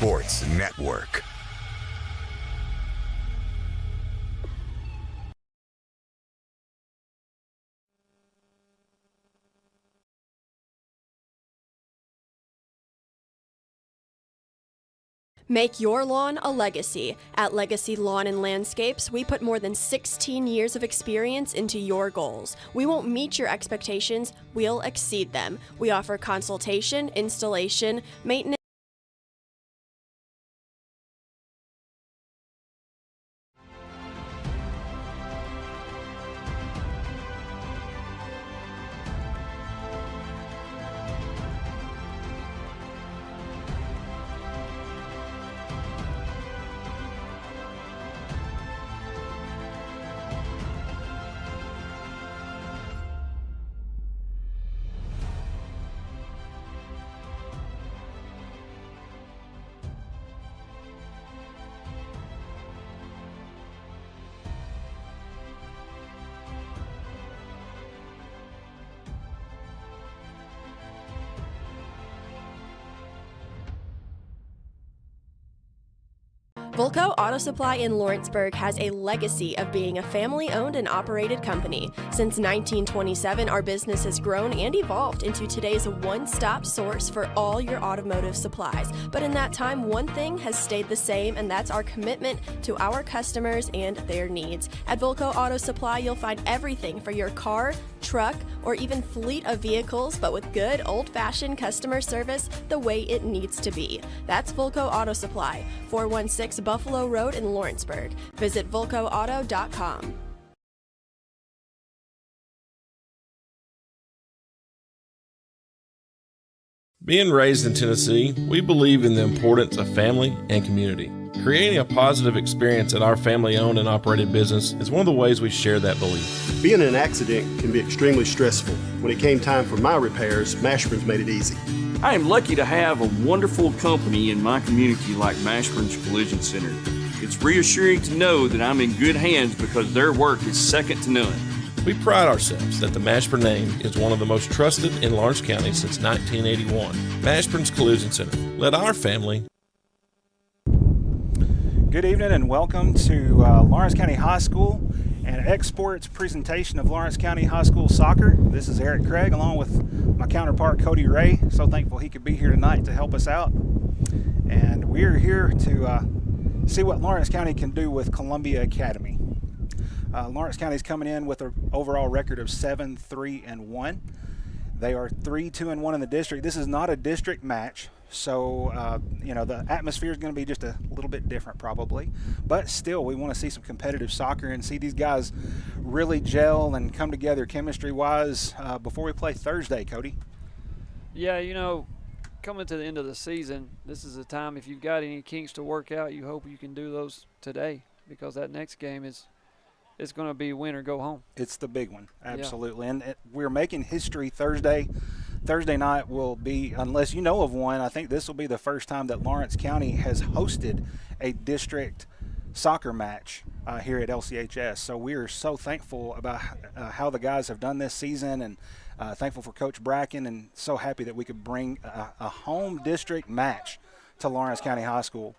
Sports Network. Make your lawn a legacy. At Legacy Lawn and Landscapes, we put more than 16 years of experience into your goals. We won't meet your expectations, we'll exceed them. We offer consultation, installation, maintenance. Volco Auto Supply in Lawrenceburg has a legacy of being a family-owned and operated company. Since 1927, our business has grown and evolved into today's one-stop source for all your automotive supplies. But in that time, one thing has stayed the same, and that's our commitment to our customers and their needs. At Volco Auto Supply, you'll find everything for your car, truck, or even fleet of vehicles, but with good old-fashioned customer service the way it needs to be. That's Volco Auto Supply, 416 Buffalo Road in Lawrenceburg. Visit VolcoAuto.com. Being raised in Tennessee, we believe in the importance of family and community. Creating a positive experience at our family-owned and operated business is one of the ways we share that belief. Being in an accident can be extremely stressful. When it came time for my repairs, Mashburn's made it easy. I am lucky to have a wonderful company in my community like Mashburn's Collision Center. It's reassuring to know that I'm in good hands because their work is second to none. We pride ourselves that the Mashburn name is one of the most trusted in Lawrence County since 1981. Mashburn's Collision Center. Let our family. Good evening and welcome to Lawrence County High School and Export's presentation of Lawrence County High School soccer. This is Eric Craig along with my counterpart Cody Ray. So thankful he could be here tonight to help us out. And we're here to see what Lawrence County can do with Columbia Academy. Lawrence County is coming in with an overall record of 7-3-1. They are 3-2-1 in the district. This is not a district match. So, the atmosphere is going to be just a little bit different probably. But still, we want to see some competitive soccer and see these guys really gel and come together chemistry-wise before we play Thursday, Cody. Yeah, coming to the end of the season, this is a time if you've got any kinks to work out, you hope you can do those today because that next game it's going to be win or go home. It's the big one, absolutely. Yeah. And we're making history Thursday. Thursday night will be, unless you know of one, I think this will be the first time that Lawrence County has hosted a district soccer match here at LCHS. So we are so thankful about how the guys have done this season and thankful for Coach Bracken and so happy that we could bring a home district match to Lawrence County High School.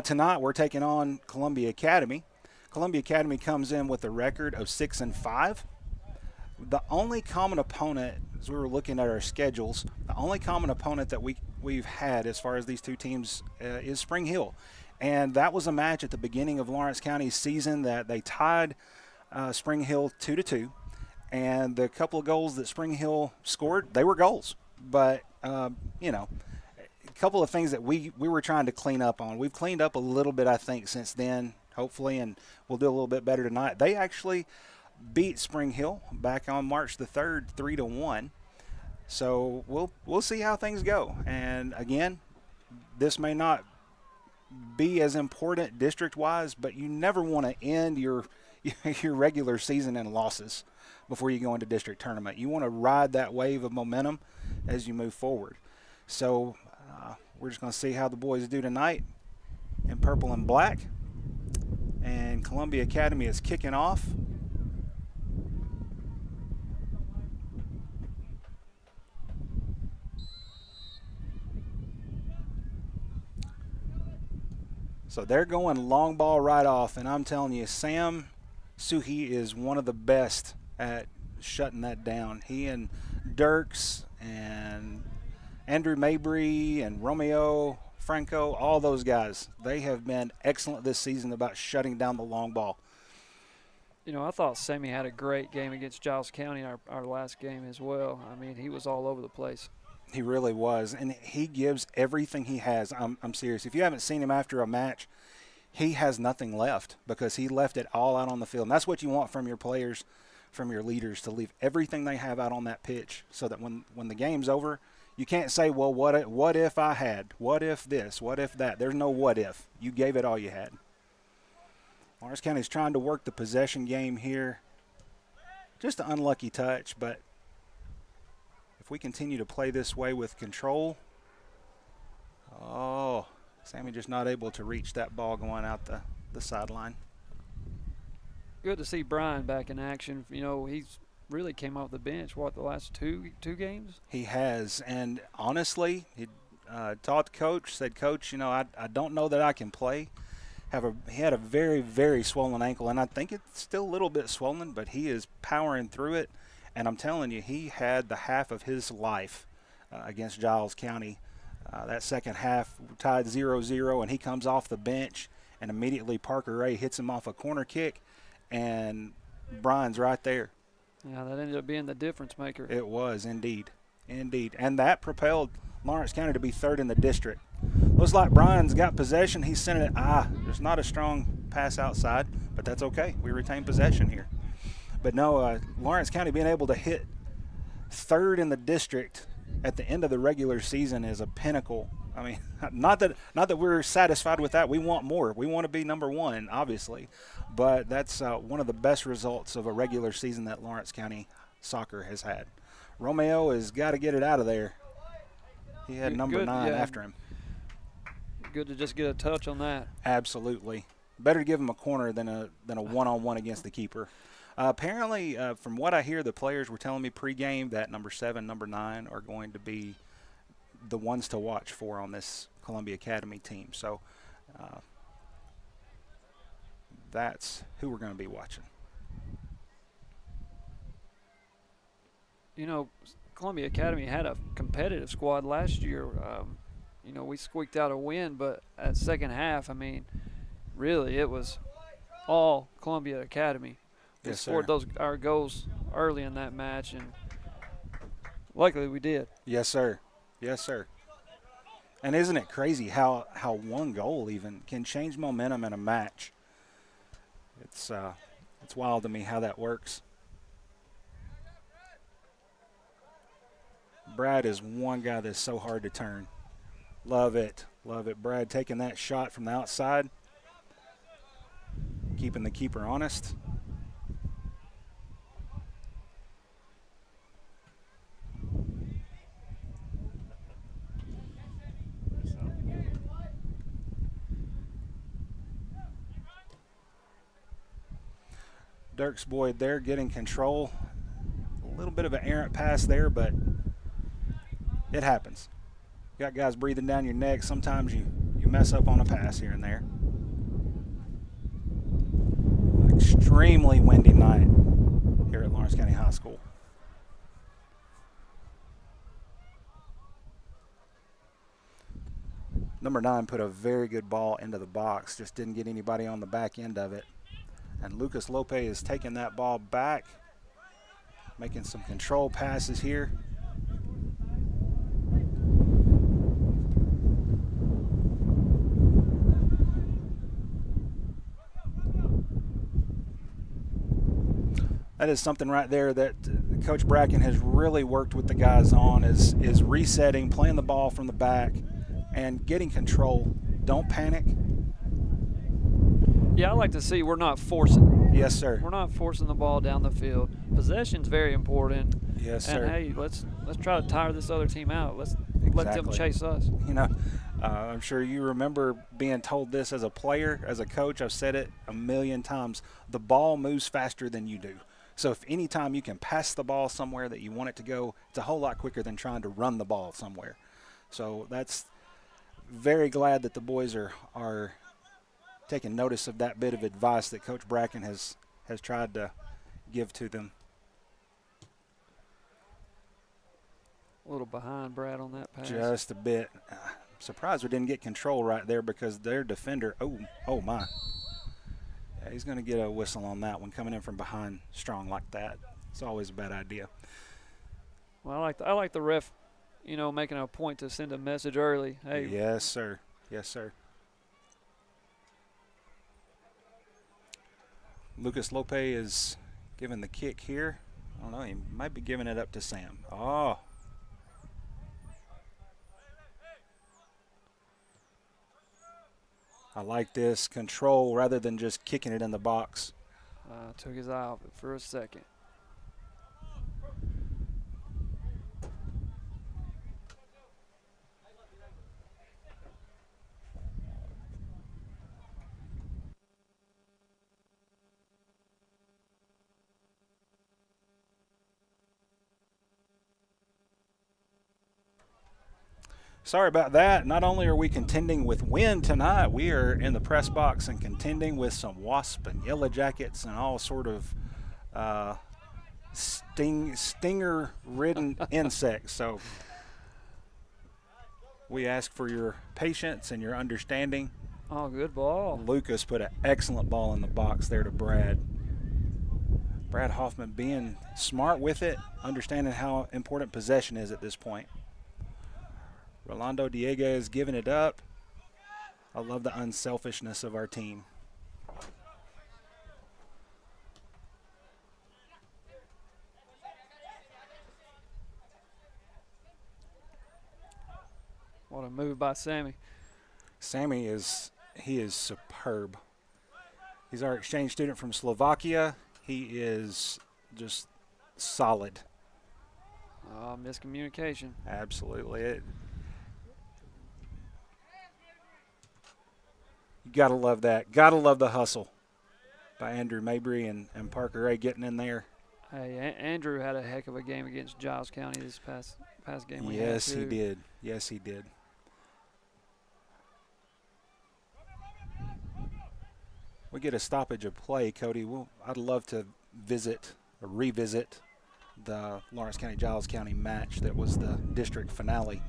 Tonight we're taking on Columbia Academy. Columbia Academy comes in with a record of 6-5. The only common opponent, as we were looking at our schedules, the only common opponent that we've had as far as these two teams is Spring Hill. And that was a match at the beginning of Lawrence County's season that they tied Spring Hill 2-2. And the couple of goals that Spring Hill scored, they were goals. But, a couple of things that we were trying to clean up on. We've cleaned up a little bit, I think, since then, hopefully, and we'll do a little bit better tonight. They actually beat Spring Hill back on March the 3rd, 3-1. So we'll see how things go. And again, this may not be as important district-wise, but you never want to end your regular season in losses before you go into district tournament. You want to ride that wave of momentum as you move forward. So we're just going to see how the boys do tonight in purple and black. And Columbia Academy is kicking off. So they're going long ball right off, and I'm telling you, Sam Suhi is one of the best at shutting that down. He and Dirks and Andrew Mabry and Romeo Franco, all those guys, they have been excellent this season about shutting down the long ball. You know, I thought Sammy had a great game against Giles County, our last game as well. I mean, he was all over the place. He really was, and he gives everything he has. I'm serious. If you haven't seen him after a match, he has nothing left because he left it all out on the field. And that's what you want from your players, from your leaders, to leave everything they have out on that pitch so that when the game's over, you can't say, well, what if I had? What if this? What if that? There's no what if. You gave it all you had. Lawrence County's trying to work the possession game here. Just an unlucky touch, but if we continue to play this way with control, oh, Sammy just not able to reach that ball going out the sideline. Good to see Brian back in action. You know, he's really came off the bench, the last two games? He has, and honestly, he talked to Coach, said, Coach, you know, I don't know that I can play. He had a very, very swollen ankle, and I think it's still a little bit swollen, but he is powering through it. And I'm telling you, he had the half of his life against Giles County. That second half tied 0-0, and he comes off the bench, and immediately Parker Ray hits him off a corner kick, and Brian's right there. Yeah, that ended up being the difference maker. It was, indeed. Indeed. And that propelled Lawrence County to be third in the district. Looks like Brian's got possession. He's sending it. There's not a strong pass outside, but that's okay. We retain possession here. But no, Lawrence County being able to hit third in the district at the end of the regular season is a pinnacle. I mean, not that we're satisfied with that. We want more. We want to be number one, obviously. But that's one of the best results of a regular season that Lawrence County soccer has had. Romeo has got to get it out of there. He had number 9 after him. Good to just get a touch on that. Absolutely. Better to give him a corner than a one-on-one against the keeper. Apparently, from what I hear, the players were telling me pregame that number 7, number 9 are going to be the ones to watch for on this Columbia Academy team. So that's who we're going to be watching. You know, Columbia Academy had a competitive squad last year. You know, we squeaked out a win, but at second half, I mean, really it was all Columbia Academy. We scored our goals early in that match, and luckily we did. Yes, sir. Yes, sir. And isn't it crazy how one goal even can change momentum in a match? It's wild to me how that works. Brad is one guy that's so hard to turn. Love it. Love it. Brad taking that shot from the outside, keeping the keeper honest. Dirks Boyd there getting control. A little bit of an errant pass there, but it happens. You got guys breathing down your neck. Sometimes you mess up on a pass here and there. Extremely windy night here at Lawrence County High School. Number 9 put a very good ball into the box, just didn't get anybody on the back end of it. And Lucas Lopez is taking that ball back, making some control passes here. That is something right there that Coach Bracken has really worked with the guys on is resetting, playing the ball from the back, and getting control. Don't panic. Yeah, I like to see we're not forcing. Yes, sir. We're not forcing the ball down the field. Possession's very important. Yes, sir. And hey, let's try to tire this other team out. Let's let them chase us. You know, I'm sure you remember being told this as a player, as a coach. I've said it a million times. The ball moves faster than you do. So if any time you can pass the ball somewhere that you want it to go, it's a whole lot quicker than trying to run the ball somewhere. So that's very glad that the boys are taken notice of that bit of advice that Coach Bracken has tried to give to them. A little behind Brad on that pass. Just a bit. Surprised we didn't get control right there because their defender, oh my. Yeah, he's going to get a whistle on that one, coming in from behind strong like that. It's always a bad idea. Well, I like the ref, making a point to send a message early. Hey. Yes, sir. Yes, sir. Lucas Lope is giving the kick here. I don't know. He might be giving it up to Sam. Oh. I like this control rather than just kicking it in the box. Took his eye off it for a second. Sorry about that. Not only are we contending with wind tonight, we are in the press box and contending with some wasp and yellow jackets and all sort of stinger-ridden insects. So we ask for your patience and your understanding. Oh, good ball. Lucas put an excellent ball in the box there to Brad. Brad Hoffman being smart with it, understanding how important possession is at this point. Rolando Diego is giving it up. I love the unselfishness of our team. What a move by Sammy. Sammy is superb. He's our exchange student from Slovakia. He is just solid. Miscommunication. Absolutely. You got to love that. Got to love the hustle by Andrew Mabry and Parker Ray getting in there. Hey, Andrew had a heck of a game against Giles County this past game. Yes, he did. Yes, he did. We get a stoppage of play, Cody. I'd love to revisit the Lawrence County-Giles County match that was the district finale.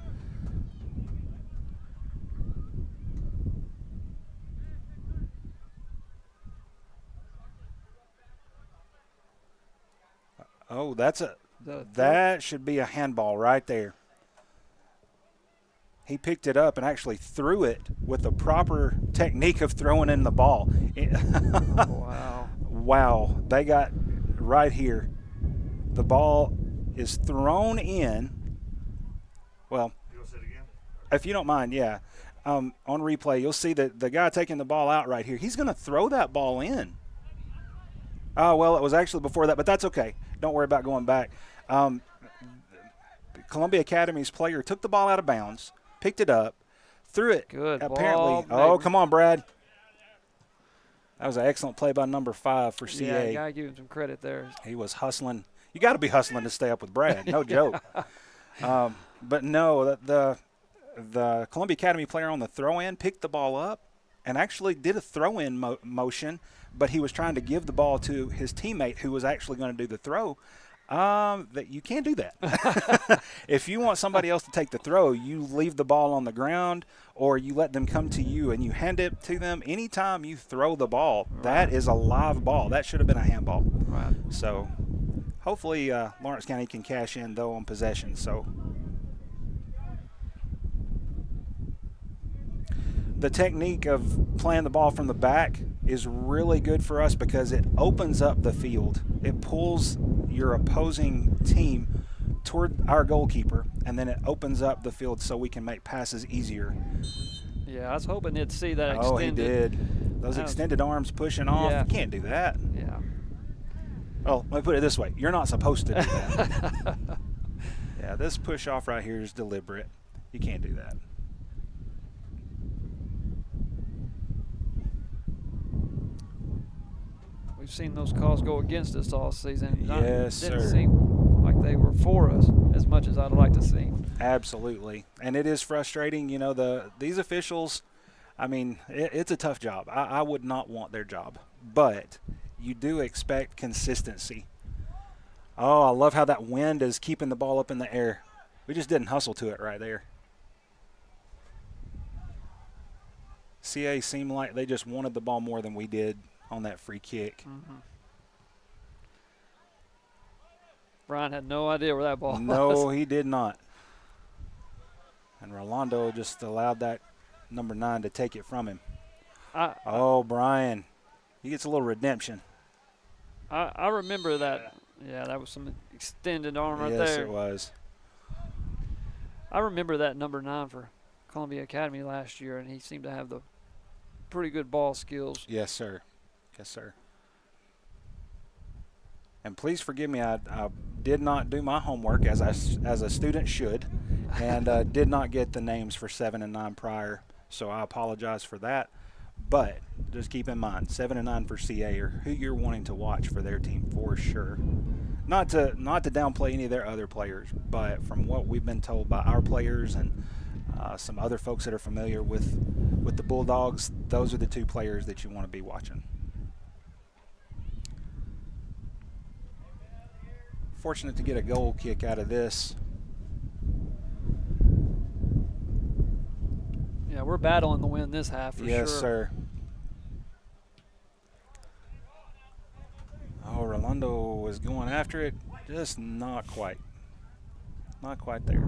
Oh, that should be a handball right there. He picked it up and actually threw it with the proper technique of throwing in the ball. Wow. Wow. They got right here. The ball is thrown in. Well, if you don't mind, yeah. On replay, you'll see that the guy taking the ball out right here, he's going to throw that ball in. Oh, well, it was actually before that, but that's okay. Don't worry about going back. Columbia Academy's player took the ball out of bounds, picked it up, threw it. Good apparently. ball. Oh, come on, Brad. That was an excellent play by number 5 for CA. Yeah, you got to give him some credit there. He was hustling. You got to be hustling to stay up with Brad. No joke. But no, the Columbia Academy player on the throw-in picked the ball up and actually did a throw-in motion, but he was trying to give the ball to his teammate who was actually going to do the throw. That you can't do that. If you want somebody else to take the throw, you leave the ball on the ground or you let them come to you and you hand it to them. Anytime you throw the ball, that is a live ball. That should have been a handball. Right. So hopefully Lawrence County can cash in, though, on possession. So the technique of playing the ball from the back is really good for us because it opens up the field. It pulls your opposing team toward our goalkeeper, and then it opens up the field so we can make passes easier. Yeah, I was hoping they'd see that extended. Oh, he did. Those extended arms pushing off. Yeah. You can't do that. Yeah. Oh, let me put it this way. You're not supposed to do that. Yeah, this push off right here is deliberate. You can't do that. We've seen those calls go against us all season. Yes, it didn't sir. seem like they were for us as much as I'd like to see. Absolutely. And it is frustrating. You know, these officials, I mean, it's a tough job. I would not want their job, but you do expect consistency. Oh, I love how that wind is keeping the ball up in the air. We just didn't hustle to it right there. CA seemed like they just wanted the ball more than we did on that free kick. Mm-hmm. Brian had no idea where that ball was. No, he did not. And Rolando just allowed that number 9 to take it from him. Brian. He gets a little redemption. I remember that. Yeah, that was some extended arm right there. Yes, it was. I remember that number 9 for Columbia Academy last year, and he seemed to have the pretty good ball skills. Yes, sir. Yes, sir. And please forgive me, I did not do my homework as a student should, and did not get the names for 7 and 9 prior, so I apologize for that. But just keep in mind, 7 and 9 for CA are who you're wanting to watch for their team for sure. Not to downplay any of their other players, but from what we've been told by our players and some other folks that are familiar with the Bulldogs, those are the 2 players that you want to be watching. Fortunate to get a goal kick out of this. Yeah, we're battling the win this half for sure. Yes, sir. Oh, Rolando was going after it, just not quite. Not quite there.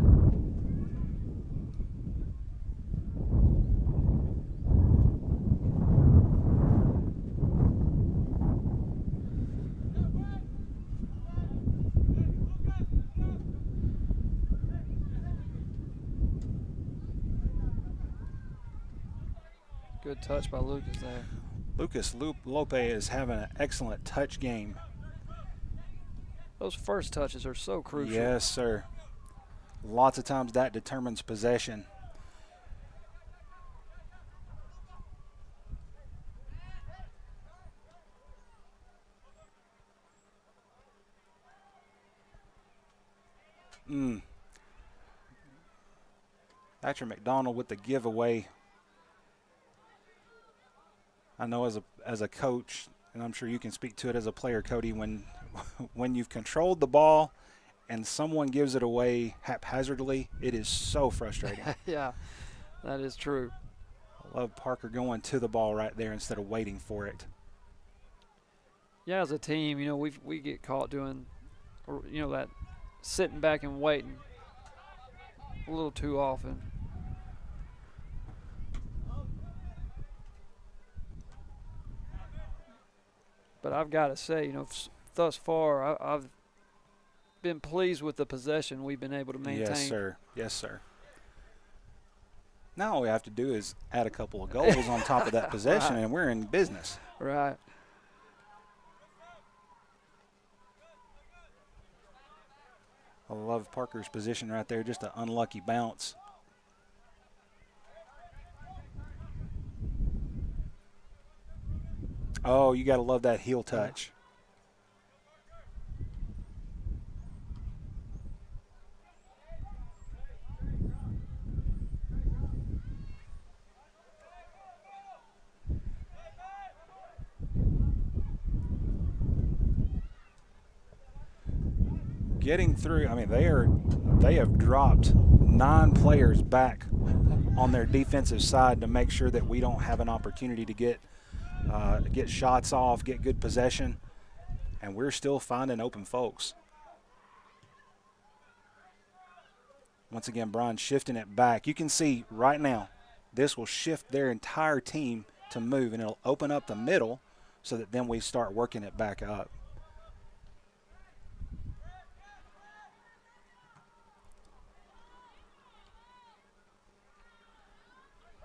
Good touch by Lucas there. Lucas Lope is having an excellent touch game. Those first touches are so crucial. Yes, sir. Lots of times that determines possession. Thatcher McDonald with the giveaway. I know as a coach, and I'm sure you can speak to it as a player, Cody, when you've controlled the ball and someone gives it away haphazardly, it is so frustrating. Yeah, that is true. I love Parker going to the ball right there instead of waiting for it. Yeah, as a team, you know, we get caught doing, you know, that sitting back and waiting a little too often. But I've got to say, you know, thus far, I've been pleased with the possession we've been able to maintain. Yes, sir. Yes, sir. Now all we have to do is add a couple of goals on top of that possession, and we're in business. Right. I love Parker's position right there, just an unlucky bounce. Oh, you got to love that heel touch. Getting through, I mean, they have dropped 9 players back on their defensive side to make sure that we don't have an opportunity to get shots off, get good possession, and we're still finding open folks. Once again, Brian shifting it back. You can see right now this will shift their entire team to move, and it'll open up the middle so that then we start working it back up.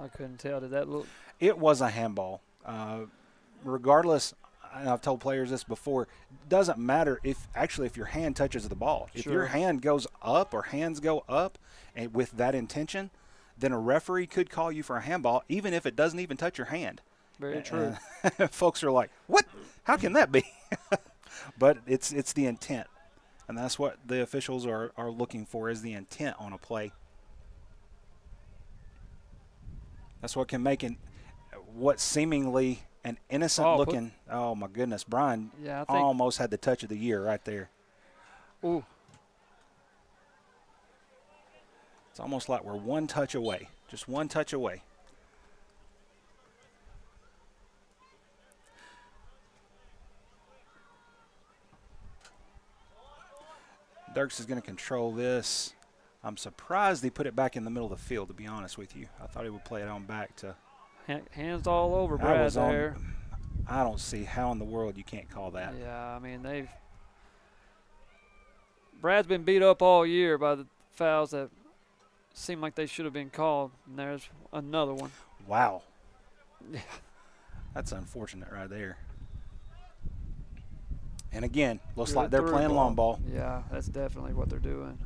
I couldn't tell. Did that look? It was a handball. Regardless, and I've told players this before, doesn't matter if your hand touches the ball. If your hand goes up or hands go up and with that intention, then a referee could call you for a handball even if it doesn't even touch your hand. Very true. Folks are like, what? How can that be? But it's the intent. And that's what the officials are looking for, is the intent on a play. That's what can make what seemingly an innocent-looking – oh, my goodness. Brian Yeah, I think. almost had the touch of the year right there. Ooh. It's almost like we're one touch away, just one touch away. Dirks is going to control this. I'm surprised he put it back in the middle of the field, to be honest with you. I thought he would play it on back to – Hands all over I Brad was on- there. I don't see how in the world you can't call that. Yeah, I mean, Brad's been beat up all year by the fouls that seem like they should have been called, and there's another one. Wow. Yeah. That's unfortunate right there. And again, looks Good like they're through playing long ball. Yeah, that's definitely what they're doing.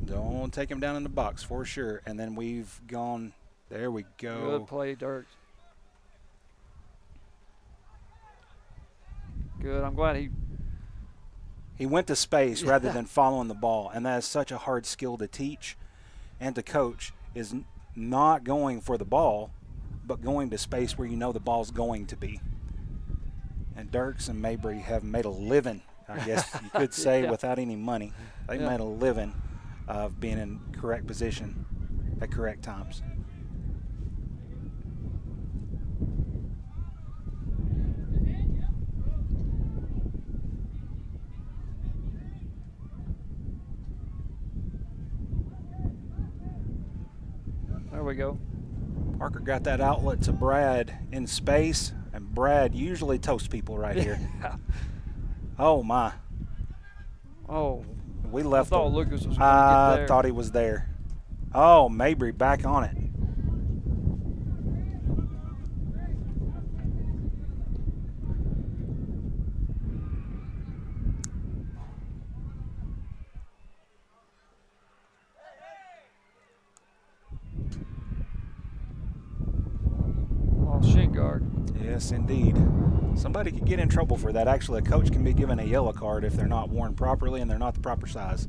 Don't take him down in the box for sure. And then we've gone – there we go. Good play, Dirk. Good. I'm glad He went to space rather than following the ball, and that is such a hard skill to teach and to coach, is not going for the ball, but going to space where you know the ball's going to be. And Dirks and Mabry have made a living, I guess you could say, Yeah. without any money. They've Yeah. made a living of being in correct position at correct times. There we go. Parker got that outlet to Brad in space, and Brad usually toasts people right here. Oh, my. Oh, We I left. thought the- Lucas was going to I get there. thought he was there. Oh, Mabry back on it. Oh, shin guard. Yes, indeed. Somebody could get in trouble for that. Actually, a coach can be given a yellow card if they're not worn properly and they're not the proper size.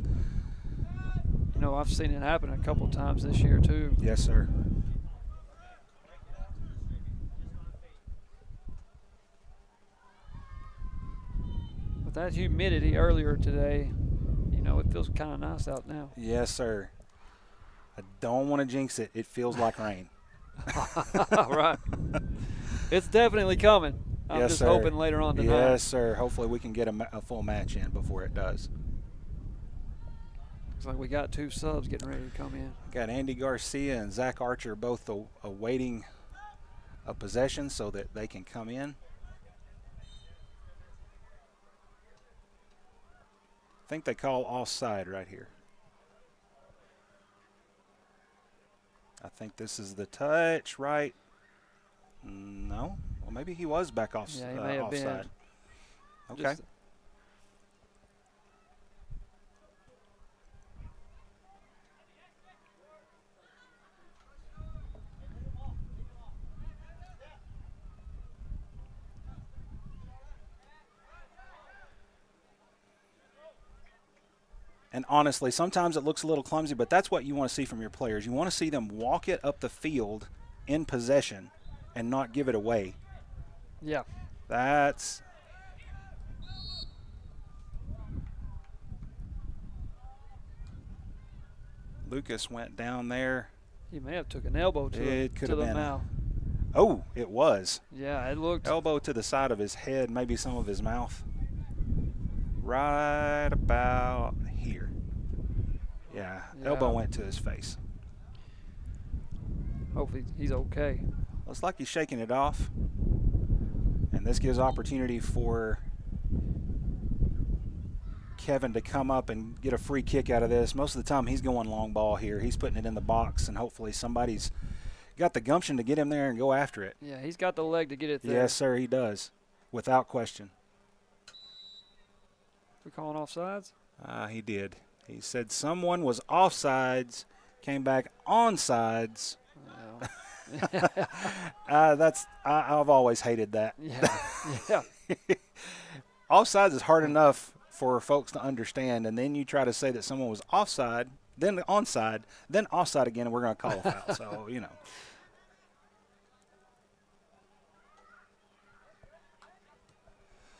You know, I've seen it happen a couple times this year, too. Yes, sir. With that humidity earlier today, you know, it feels kind of nice out now. Yes, sir. I don't want to jinx it. It feels like rain. Right. It's definitely coming. I'm Yes, just sir. hoping later on tonight. Yes, sir. Hopefully we can get a full match in before it does. Looks like we got two subs getting ready to come in. Got Andy Garcia and Zach Archer both awaiting a possession so that they can come in. I think they call offside right here. I think this is the touch, right? No. Well, maybe he was back off, Yeah, he may have been. offside. Okay. Just- And honestly, sometimes it looks a little clumsy, but that's what you want to see from your players. You want to see them walk it up the field in possession and not give it away. Yeah. That's Lucas went down there. He may have took an elbow to It could to have the been. mouth. Oh, it was. Yeah, it looked. Elbow to the side of his head, maybe some of his mouth. Right about here. Yeah, elbow Yeah. went to his face. Hopefully he's okay. Looks like he's shaking it off. And this gives opportunity for Kevin to come up and get a free kick out of this. Most of the time he's going long ball here. He's putting it in the box, and hopefully somebody's got the gumption to get him there and go after it. Yeah, he's got the leg to get it there. Yes, sir, he does, without question. We calling offsides? He did. He said someone was offsides, came back onsides. Well, I've always hated that. yeah. Offsides is hard enough for folks to understand, and then you try to say that someone was offside, then onside, then offside again, and we're going to call a foul. So, you know.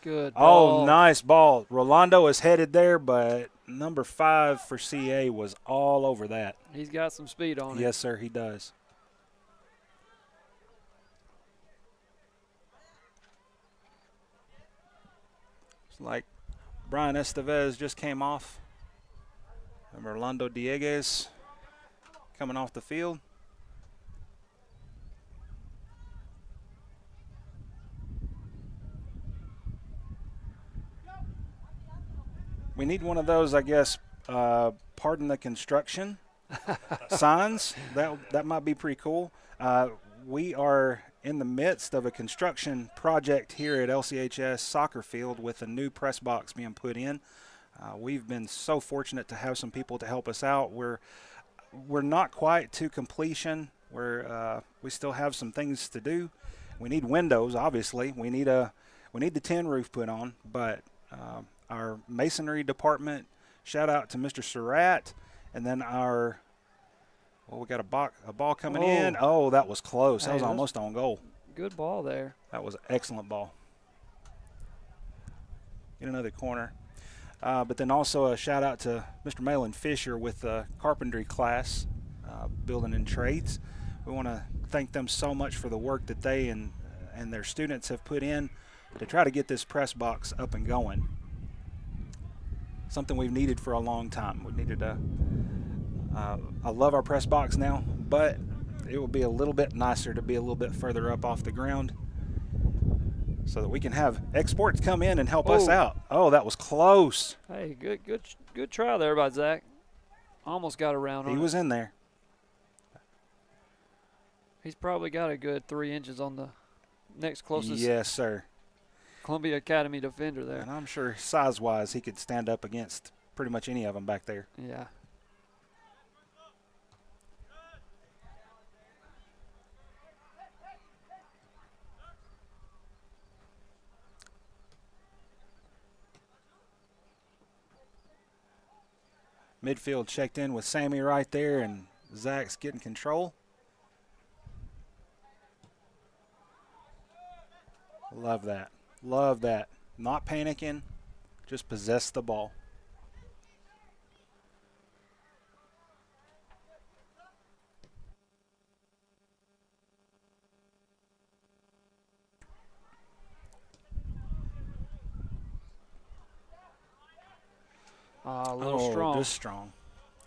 Good ball. Oh, nice ball. Rolando is headed there, but number 5 for CA was all over that. He's got some speed on him. Yes, sir, he does. It's like Brian Estevez just came off. And Rolando Dieguez coming off the field. We need one of those, I guess, pardon the construction signs. That might be pretty cool. We are in the midst of a construction project here at LCHS soccer field with a new press box being put in. We've been so fortunate to have some people to help us out. We're not quite to completion. We still have some things to do. We need windows, obviously. We need the tin roof put on, but our masonry department, shout out to Mr. Surratt, and then we got a ball coming in. Oh, that was close. That was almost on goal. Good ball there. That was an excellent ball. In another corner. But then also a shout out to Mr. Malin Fisher with the carpentry class, building and trades. We want to thank them so much for the work that they and their students have put in to try to get this press box up and going. Something we've needed for a long time. We needed I love our press box now, but it would be a little bit nicer to be a little bit further up off the ground so that we can have exports come in and help us out. Oh, that was close. Hey, good try there by Zach. Almost got around on it. He was in there. He's probably got a good 3 inches on the next closest Yes, sir. Columbia Academy defender there. And I'm sure size-wise he could stand up against pretty much any of them back there. Yeah. Midfield checked in with Sammy right there, and Zach's getting control. Love that. Love that. Not panicking, just possess the ball. A little strong. Just strong.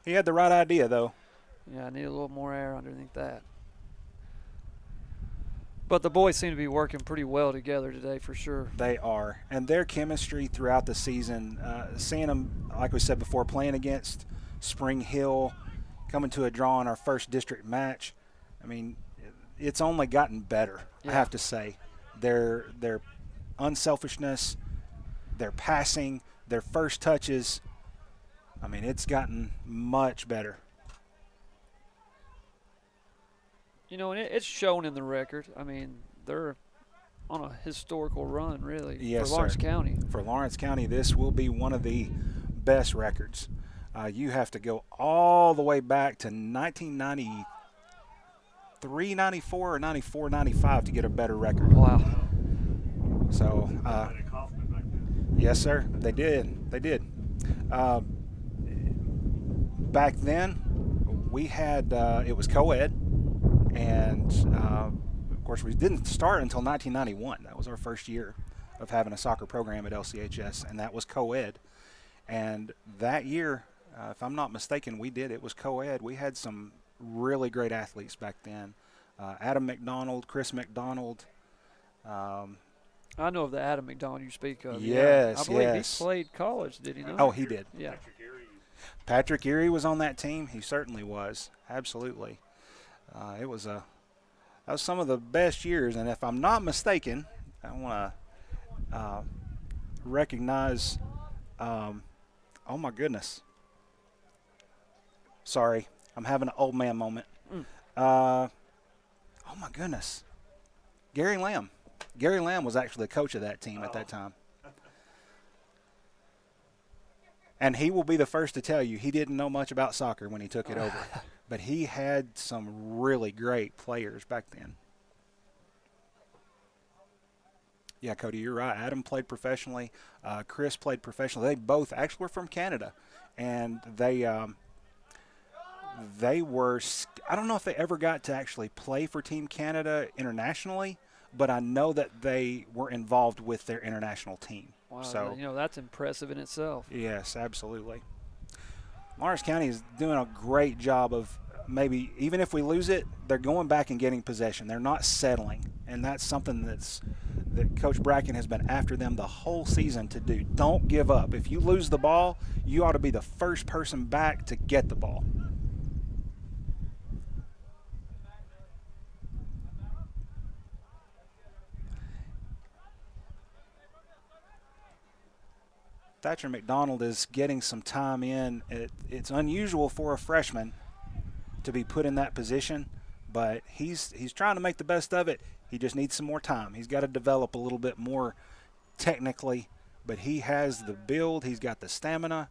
He had the right idea, though. Yeah, I need a little more air underneath that. But the boys seem to be working pretty well together today for sure. They are. And their chemistry throughout the season, seeing them, like we said before, playing against Spring Hill, coming to a draw in our first district match, I mean, it's only gotten better, I have to say. Their unselfishness, their passing, their first touches, I mean, it's gotten much better. You know, and it's shown in the record. I mean, they're on a historical run, really, Yes, for Lawrence sir. County. For Lawrence County, this will be one of the best records. You have to go all the way back to 1993, 94, or 94, 95 to get a better record. Wow. So, yes, sir, they did. They did. Back then, we had it was co-ed, and of course, we didn't start until 1991. That was our first year of having a soccer program at LCHS, and that was co-ed. And that year, if I'm not mistaken, it was co-ed. We had some really great athletes back then. Adam McDonald, Chris McDonald. I know of the Adam McDonald you speak of. Yes, I believe yes. he played college, did he not? Oh, he did. Yeah. Patrick Erie was on that team. He certainly was. Absolutely. That was some of the best years. And if I'm not mistaken, I want to recognize. Oh my goodness. Sorry, I'm having an old man moment. Oh my goodness. Gary Lamb. Gary Lamb was actually the coach of that team at that time. And he will be the first to tell you he didn't know much about soccer when he took it over. But he had some really great players back then. Yeah, Cody, you're right. Adam played professionally. Chris played professionally. They both actually were from Canada, and they were. I don't know if they ever got to actually play for Team Canada internationally, but I know that they were involved with their international team. Wow, So that's impressive in itself. yes, absolutely. Lawrence County is doing a great job of maybe even if we lose it, they're going back and getting possession. They're not settling, and that's something that Coach Bracken has been after them the whole season to do. Don't give up. If you lose the ball, you ought to be the first person back to get the ball. Thatcher McDonald is getting some time in. It's unusual for a freshman to be put in that position, but he's trying to make the best of it. He just needs some more time. He's got to develop a little bit more technically, but he has the build. He's got the stamina.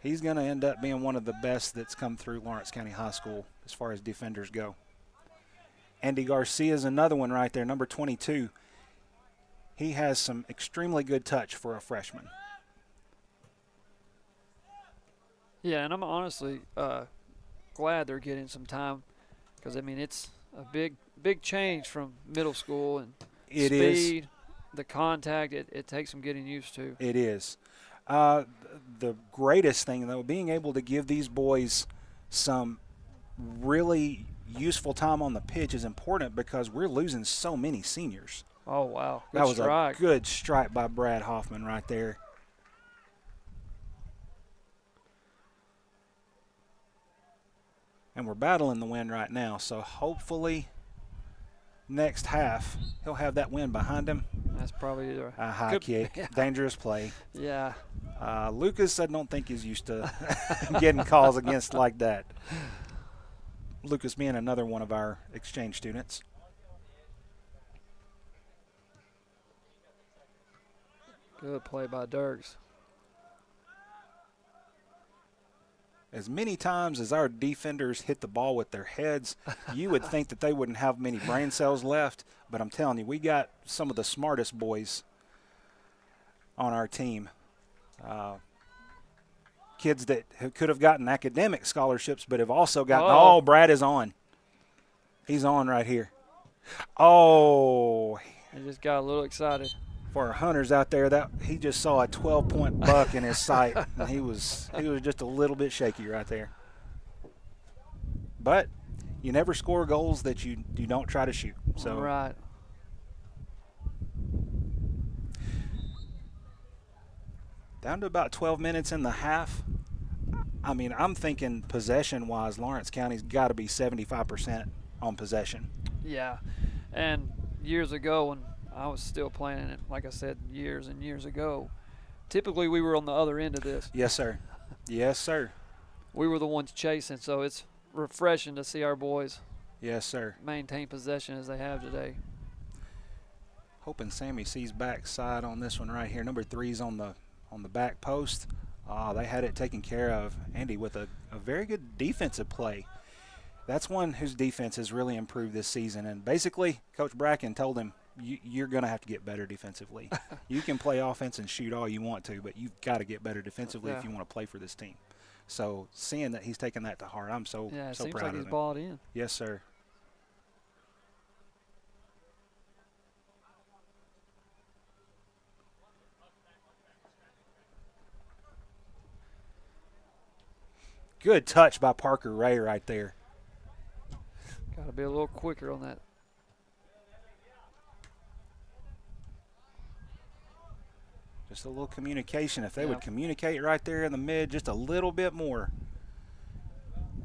He's going to end up being one of the best that's come through Lawrence County High School as far as defenders go. Andy Garcia is another one right there, number 22. He has some extremely good touch for a freshman. Yeah, and I'm honestly glad they're getting some time because, I mean, it's a big change from middle school and It speed, is. the contact. It takes some getting used to. It is. The greatest thing, though, being able to give these boys some really useful time on the pitch is important because we're losing so many seniors. Oh, wow. Good That was strike. a good strike by Brad Hoffman right there. And we're battling the wind right now, so hopefully next half he'll have that wind behind him. That's probably A high good- kick, yeah. dangerous play. Yeah. Lucas, I don't think is used to getting calls against like that. Lucas being another one of our exchange students. Good play by Dirks. As many times as our defenders hit the ball with their heads, you would think that they wouldn't have many brain cells left, but I'm telling you, we got some of the smartest boys on our team. Kids that could have gotten academic scholarships but have also gotten, Oh. oh, Brad is on. He's on right here. Oh, He just got a little excited. for our hunters out there, that he just saw a 12-point buck in his sight, and he was just a little bit shaky right there. But you never score goals that you don't try to shoot. So Right. down to about 12 minutes in the half. I mean, I'm thinking possession-wise, Lawrence County's got to be 75% on possession. Yeah. And years ago when I was still playing in it, like I said, years and years ago, typically we were on the other end of this. Yes, sir. Yes, sir. We were the ones chasing, so it's refreshing to see our boys Yes, sir. maintain possession as they have today. Hoping Sammy sees backside on this one right here. Number 3's on the back post. They had it taken care of. Andy with a very good defensive play. That's one whose defense has really improved this season. And basically, Coach Bracken told him, you're going to have to get better defensively. You can play offense and shoot all you want to, but you've got to get better defensively if you want to play for this team. So seeing that he's taken that to heart, I'm so Yeah, it so seems proud like of he's him. bought in. Yes, sir. Good touch by Parker Ray right there. Got to be a little quicker on that. Just a little communication. If they Yeah. would communicate right there in the mid just a little bit more,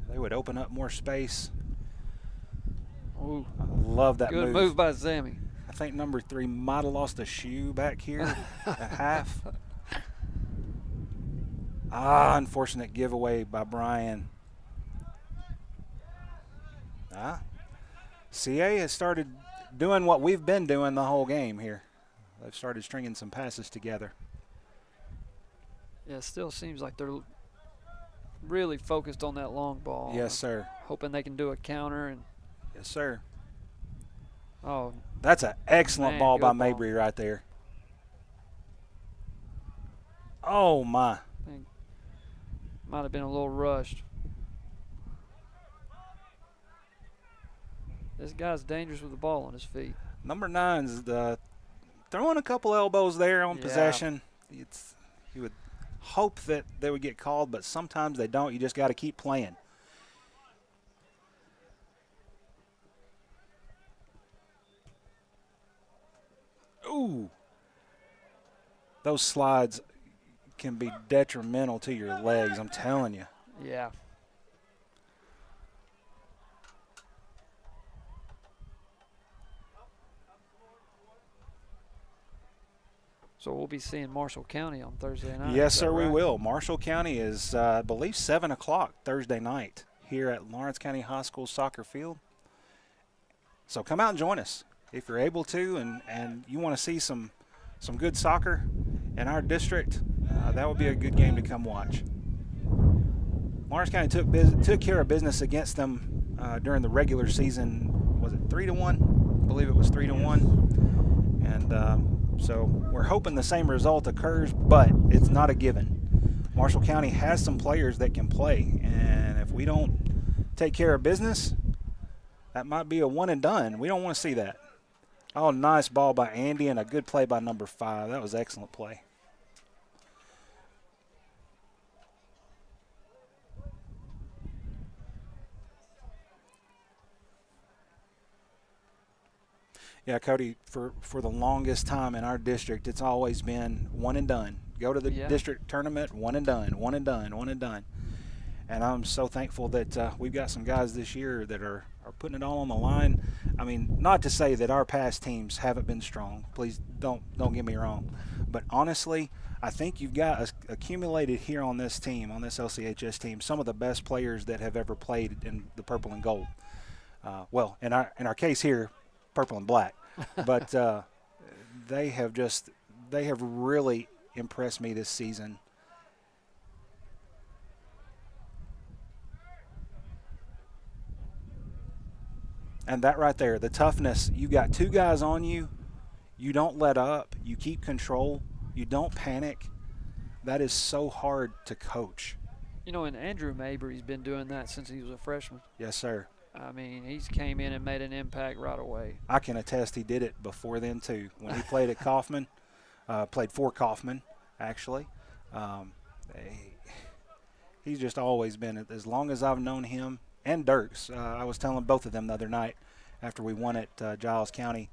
they would open up more space. Ooh, I love that good move by Zammy. I think number 3 might have lost a shoe back here at half. Unfortunate giveaway by Brian. CA has started doing what we've been doing the whole game here. They've started stringing some passes together. Yeah, it still seems like they're really focused on that long ball. Yes, sir. Hoping they can do a counter. And Yes, sir. Oh, That's an excellent Man, ball good by ball. Mabry right there. Oh, my. might have been a little rushed. This guy's dangerous with the ball on his feet. Number 9's throwing a couple elbows there on Yeah. possession. You would hope that they would get called, but sometimes they don't. You just got to keep playing. Ooh. Those slides can be detrimental to your legs, I'm telling you. Yeah. So we'll be seeing Marshall County on Thursday night. Yes, is that sir, we right? will. Marshall County is, I believe, 7 o'clock Thursday night here at Lawrence County High School soccer field. So come out and join us if you're able to, and you want to see some good soccer in our district. That would be a good game to come watch. Lawrence County took care of business against them during the regular season. Was it 3-1? I believe it was 3-1. And so we're hoping the same result occurs, but it's not a given. Marshall County has some players that can play, and if we don't take care of business, that might be a one and done. We don't want to see that. Oh, nice ball by Andy and a good play by number 5. That was excellent play. Yeah, Cody, for the longest time in our district, it's always been one and done. Go to the district tournament, one and done, one and done, one and done. And I'm so thankful that we've got some guys this year that are putting it all on the line. I mean, not to say that our past teams haven't been strong. Please don't get me wrong. But honestly, I think you've got accumulated here on this team, on this LCHS team, some of the best players that have ever played in the purple and gold. Well, in our case here, purple and black. But they have really impressed me this season. And that right there, the toughness, you got 2 guys on you, you don't let up, you keep control, you don't panic. That is so hard to coach. You know, and Andrew Mabry's been doing that since he was a freshman. Yes, sir. I mean, he's came in and made an impact right away. I can attest he did it before then, too. When he played at Kaufman, played for Kaufman, actually. He's just always been, as long as I've known him, and Dirks. I was telling both of them the other night after we won at Giles County,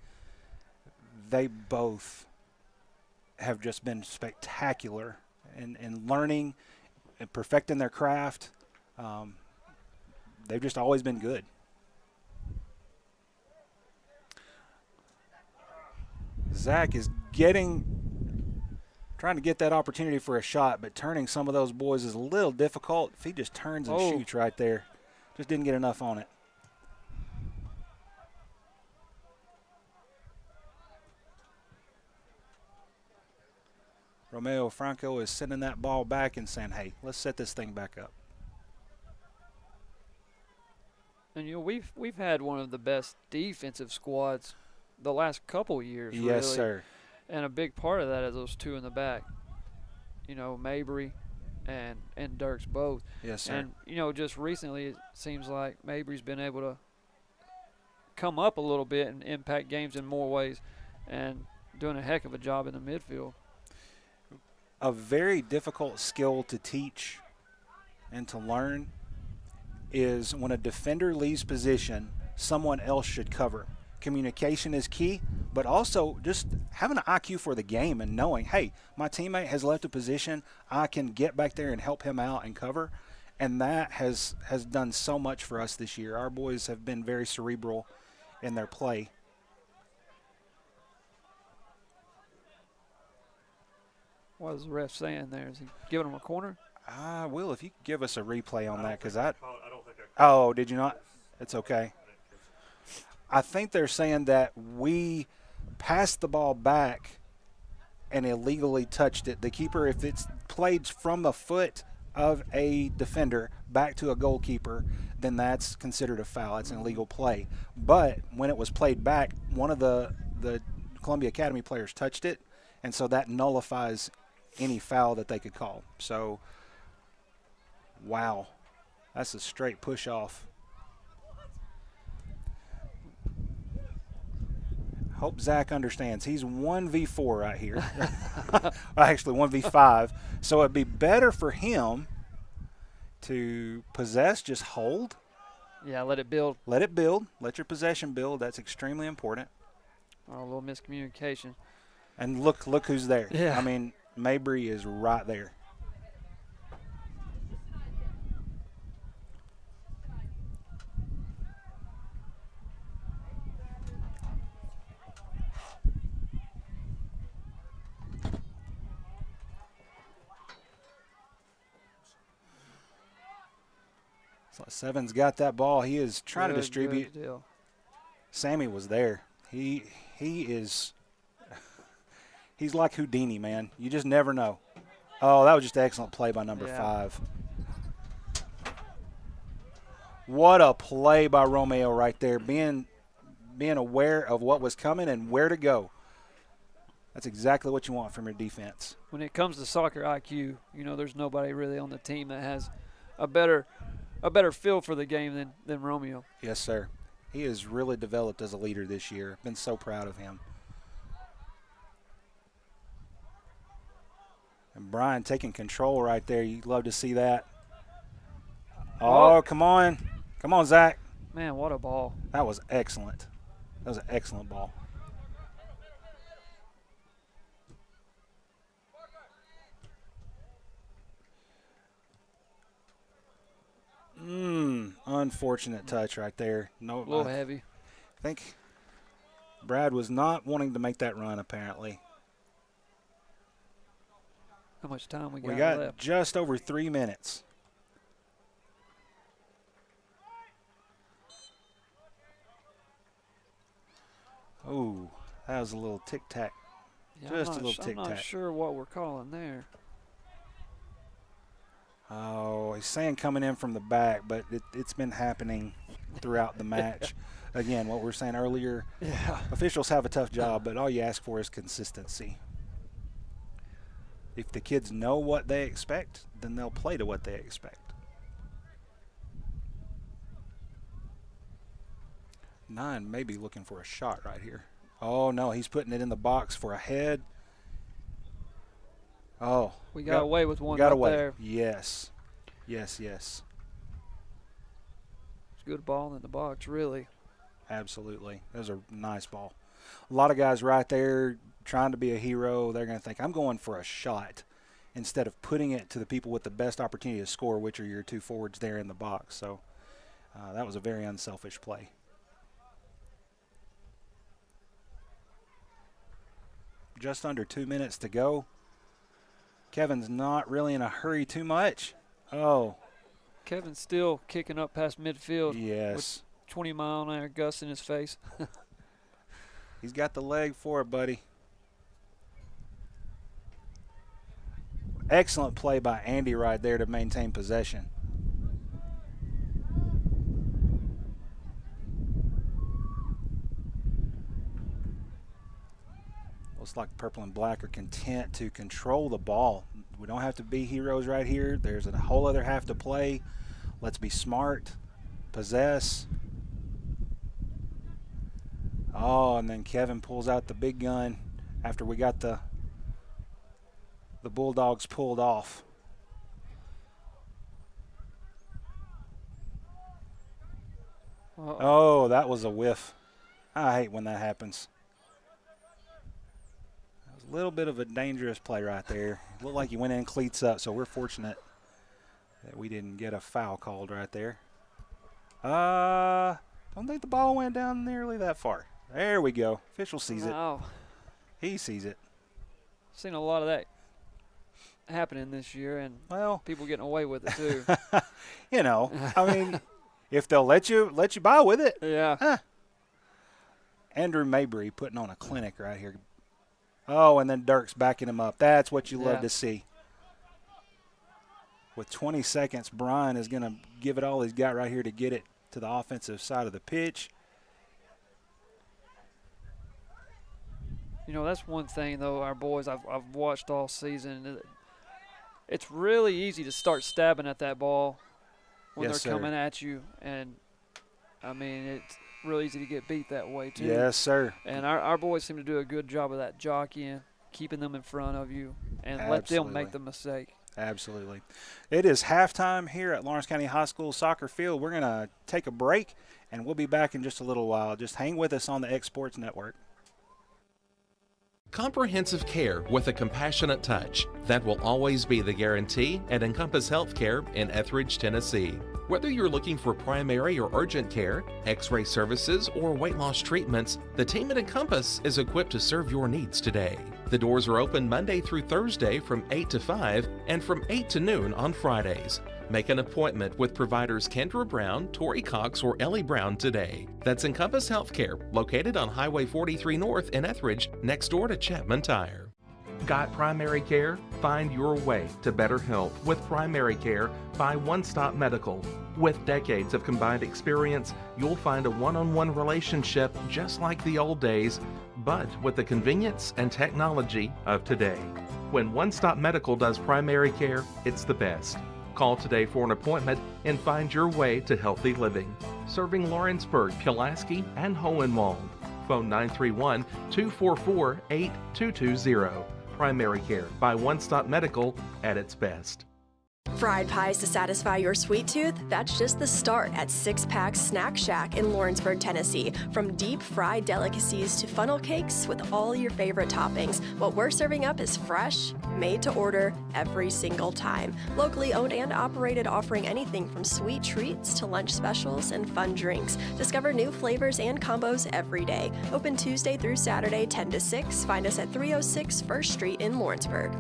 they both have just been spectacular in learning and perfecting their craft. They've just always been good. Zach is trying to get that opportunity for a shot, but turning some of those boys is a little difficult. If he just turns and shoots right there, just didn't get enough on it. Romeo Franco is sending that ball back and saying, hey, let's set this thing back up. And you know, we've had one of the best defensive squads the last couple years. Yes, really. sir. And a big part of that is those 2 in the back. You know, Mabry and Dirks both. Yes, sir. And you know, just recently it seems like Mabry's been able to come up a little bit and impact games in more ways, and doing a heck of a job in the midfield. A very difficult skill to teach and to learn is when a defender leaves position, someone else should cover. Communication is key, but also just having an IQ for the game and knowing, hey, my teammate has left a position, I can get back there and help him out and cover. And that has done so much for us this year. Our boys have been very cerebral in their play. What is the ref saying there? Is he giving him a corner? Will, if you could give us a replay on that, because oh, did you not? It's okay. I think they're saying that we passed the ball back and illegally touched it. The keeper, if it's played from the foot, of a defender back to a goalkeeper, then that's considered a foul. That's an illegal play. But when it was played back, one of the Columbia Academy players touched it, and so that nullifies any foul that they could call. So, wow, that's a straight push off. Hope Zach understands. He's 1v4 right here. Actually, 1v5. So it'd be better for him to possess, just hold. Yeah, let it build. Let it build. Let your possession build. That's extremely important. Oh, a little miscommunication. And look who's there. Yeah. I mean, Mabry is right there. So Seven's got that ball. He is trying to distribute. Good deal. Sammy was there. He is he's like Houdini, man. You just never know. Oh, that was just an excellent play by number 5. What a play by Romeo right there, being aware of what was coming and where to go. That's exactly what you want from your defense. When it comes to soccer IQ, you know, there's nobody really on the team that has a better feel for the game than Romeo. Yes, sir. He has really developed as a leader this year. Been so proud of him. And Brian taking control right there. You'd love to see that. Oh, come on. Come on, Zach. Man, what a ball. That was excellent. That was an excellent ball. Unfortunate touch right there. No, A little heavy. I think Brad was not wanting to make that run, apparently. How much time we We got got left? just over 3 minutes. Oh, that was a little tic-tac. Yeah, just a I'm little not tic-tac. sure what we're calling there. Oh, he's saying coming in from the back, but it's been happening throughout the match. Again, what we were saying earlier, officials have a tough job, but all you ask for is consistency. If the kids know what they expect, then they'll play to what they expect. 9 may be looking for a shot right here. Oh, no, he's putting it in the box for a head. Oh. We got away with one got right away. there. Yes. Yes, yes. It's a good ball in the box, really. Absolutely. That was a nice ball. A lot of guys right there trying to be a hero, they're going to think, I'm going for a shot instead of putting it to the people with the best opportunity to score, which are your 2 forwards there in the box. So that was a very unselfish play. Just under 2 minutes to go. Kevin's not really in a hurry too much. Oh. Kevin's still kicking up past midfield. Yes. With 20-mile-an-hour gusts in his face. He's got the leg for it, buddy. Excellent play by Andy right there to maintain possession. Looks like Purple and Black are content to control the ball. We don't have to be heroes right here. There's a whole other half to play. Let's be smart, possess. Oh, and then Kevin pulls out the big gun after we got the Bulldogs pulled off. Oh, that was a whiff. I hate when that happens. That was a little bit of a dangerous play right there. Looked like he went in cleats up, so we're fortunate that we didn't get a foul called right there. Don't think the ball went down nearly that far. There we go. Official sees it. Oh, He sees it. seen a lot of that happening this year, and Well, people getting away with it too. you know, I mean, if they'll let you buy with it. Yeah. Andrew Mabry putting on a clinic right here. Oh, and then Dirk's backing him up. That's what you love Yeah. to see. with 20 seconds, Brian is going to give it all he's got right here to get it to the offensive side of the pitch. You know, that's one thing, though, our boys I've watched all season. It's really easy to start stabbing at that ball when Yes, they're sir. coming at you. And, I mean, it's real easy to get beat that way, too. Yes, sir. And our boys seem to do a good job of that jockeying, keeping them in front of you, and let them make the mistake. Absolutely. It is halftime here at Lawrence County High School soccer field. We're going to take a break, and we'll be back in just a little while. Just hang with us on the X Sports Network. Comprehensive care with a compassionate touch. That will always be the guarantee at Encompass Healthcare in Etheridge, Tennessee. Whether you're looking for primary or urgent care, x-ray services, or weight loss treatments, the team at Encompass is equipped to serve your needs today. The doors are open Monday through Thursday from 8 to 5 and from 8 to noon on Fridays. Make an appointment with providers Kendra Brown, Tori Cox, or Ellie Brown today. That's Encompass Healthcare, located on Highway 43 North in Etheridge, next door to Chapman Tire. Got primary care? Find your way to better health with primary care by One Stop Medical. With decades of combined experience, you'll find a one-on-one relationship just like the old days, but with the convenience and technology of today. When One Stop Medical does primary care, it's the best. Call today for an appointment and find your way to healthy living. Serving Lawrenceburg, Pulaski, and Hohenwald. Phone 931-244-8220. Primary care by One Stop Medical at its best. Fried pies to satisfy your sweet tooth? That's just the start at Six Pack Snack Shack in Lawrenceburg, Tennessee. From deep fried delicacies to funnel cakes with all your favorite toppings, what we're serving up is fresh, made to order every single time. Locally owned and operated, offering anything from sweet treats to lunch specials and fun drinks. Discover new flavors and combos every day. Open Tuesday through Saturday, 10 to 6. Find us at 306 First Street in Lawrenceburg.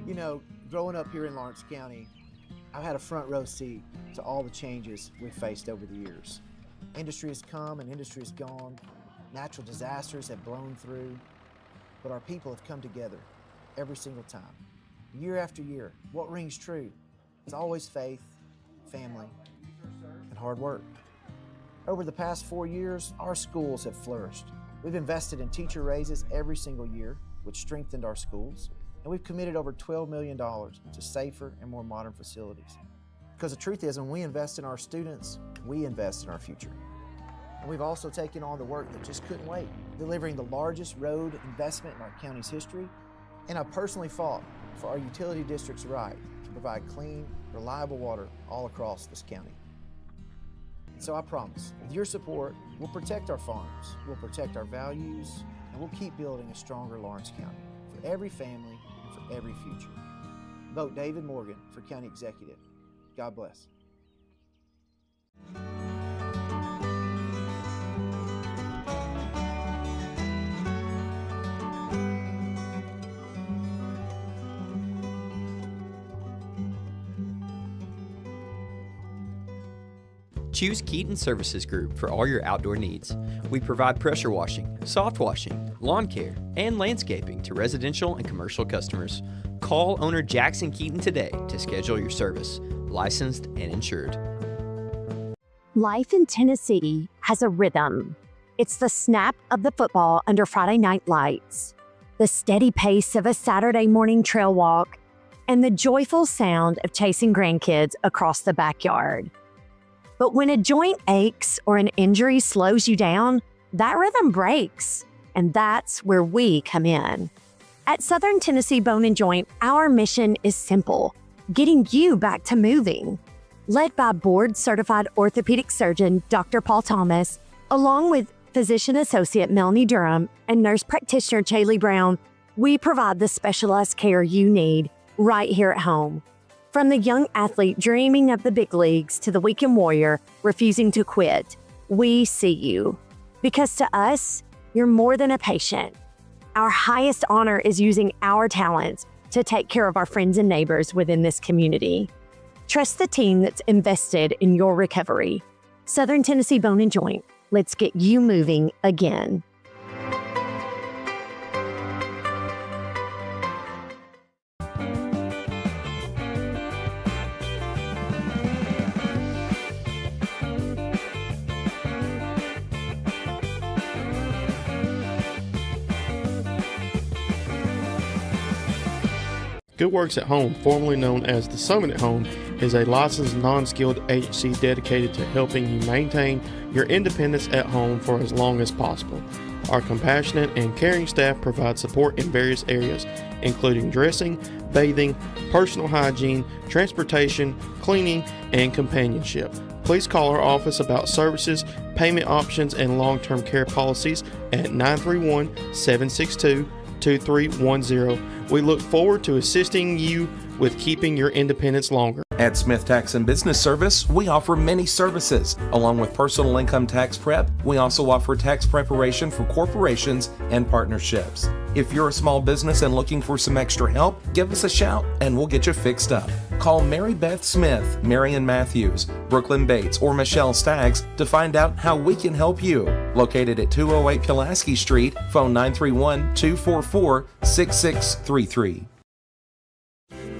You know, growing up here in Lawrence County, I've had a front row seat to all the changes we've faced over the years. Industry has come and industry has gone. Natural disasters have blown through, but our people have come together every single time. Year after year, what rings true is always faith, family, and hard work. Over the past 4 years, our schools have flourished. We've invested in teacher raises every single year, which strengthened our schools. And we've committed over $12 million to safer and more modern facilities. Because the truth is, when we invest in our students, we invest in our future. And we've also taken on the work that just couldn't wait, delivering the largest road investment in our county's history. And I personally fought for our utility district's right to provide clean, reliable water all across this county. And so I promise, with your support, we'll protect our farms, we'll protect our values, and we'll keep building a stronger Lawrence County for every family, for every future. Vote David Morgan for County Executive. God bless. Choose Keaton Services Group for all your outdoor needs. We provide pressure washing, soft washing, lawn care, and landscaping to residential and commercial customers. Call owner Jackson Keaton today to schedule your service. Licensed and insured. Life in Tennessee has a rhythm. It's the snap of the football under Friday night lights, the steady pace of a Saturday morning trail walk, and the joyful sound of chasing grandkids across the backyard. But when a joint aches or an injury slows you down, that rhythm breaks, and that's where we come in. At Southern Tennessee Bone and Joint, our mission is simple: getting you back to moving. Led by board-certified orthopedic surgeon Dr. Paul Thomas, along with physician associate Melanie Durham and nurse practitioner Chaley Brown, we provide the specialized care you need right here at home. From the young athlete dreaming of the big leagues to the weekend warrior refusing to quit, we see you. Because to us, you're more than a patient. Our highest honor is using our talents to take care of our friends and neighbors within this community. Trust the team that's invested in your recovery. Southern Tennessee Bone and Joint. Let's get you moving again. Good Works at Home, formerly known as The Summit at Home, is a licensed non-skilled agency dedicated to helping you maintain your independence at home for as long as possible. Our compassionate and caring staff provide support in various areas, including dressing, bathing, personal hygiene, transportation, cleaning, and companionship. Please call our office about services, payment options, and long-term care policies at 931-762-2310. We look forward to assisting you with keeping your independence longer. At Smith Tax and Business Service, we offer many services. Along with personal income tax prep, we also offer tax preparation for corporations and partnerships. If you're a small business and looking for some extra help, give us a shout and we'll get you fixed up. Call Mary Beth Smith, Marion Matthews, Brooklyn Bates, or Michelle Staggs to find out how we can help you. Located at 208 Pulaski Street, phone 931-244-6633.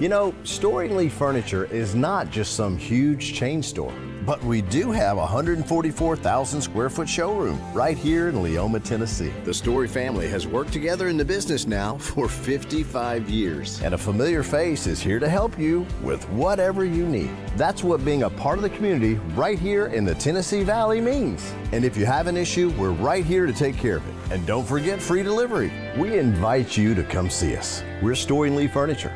You know, Storing Lee Furniture is not just some huge chain store, but we do have a 144,000 square foot showroom right here in Leoma, Tennessee. The Story family has worked together in the business now for 55 years. And a familiar face is here to help you with whatever you need. That's what being a part of the community right here in the Tennessee Valley means. And if you have an issue, we're right here to take care of it. And don't forget free delivery. We invite you to come see us. We're Storing Lee Furniture.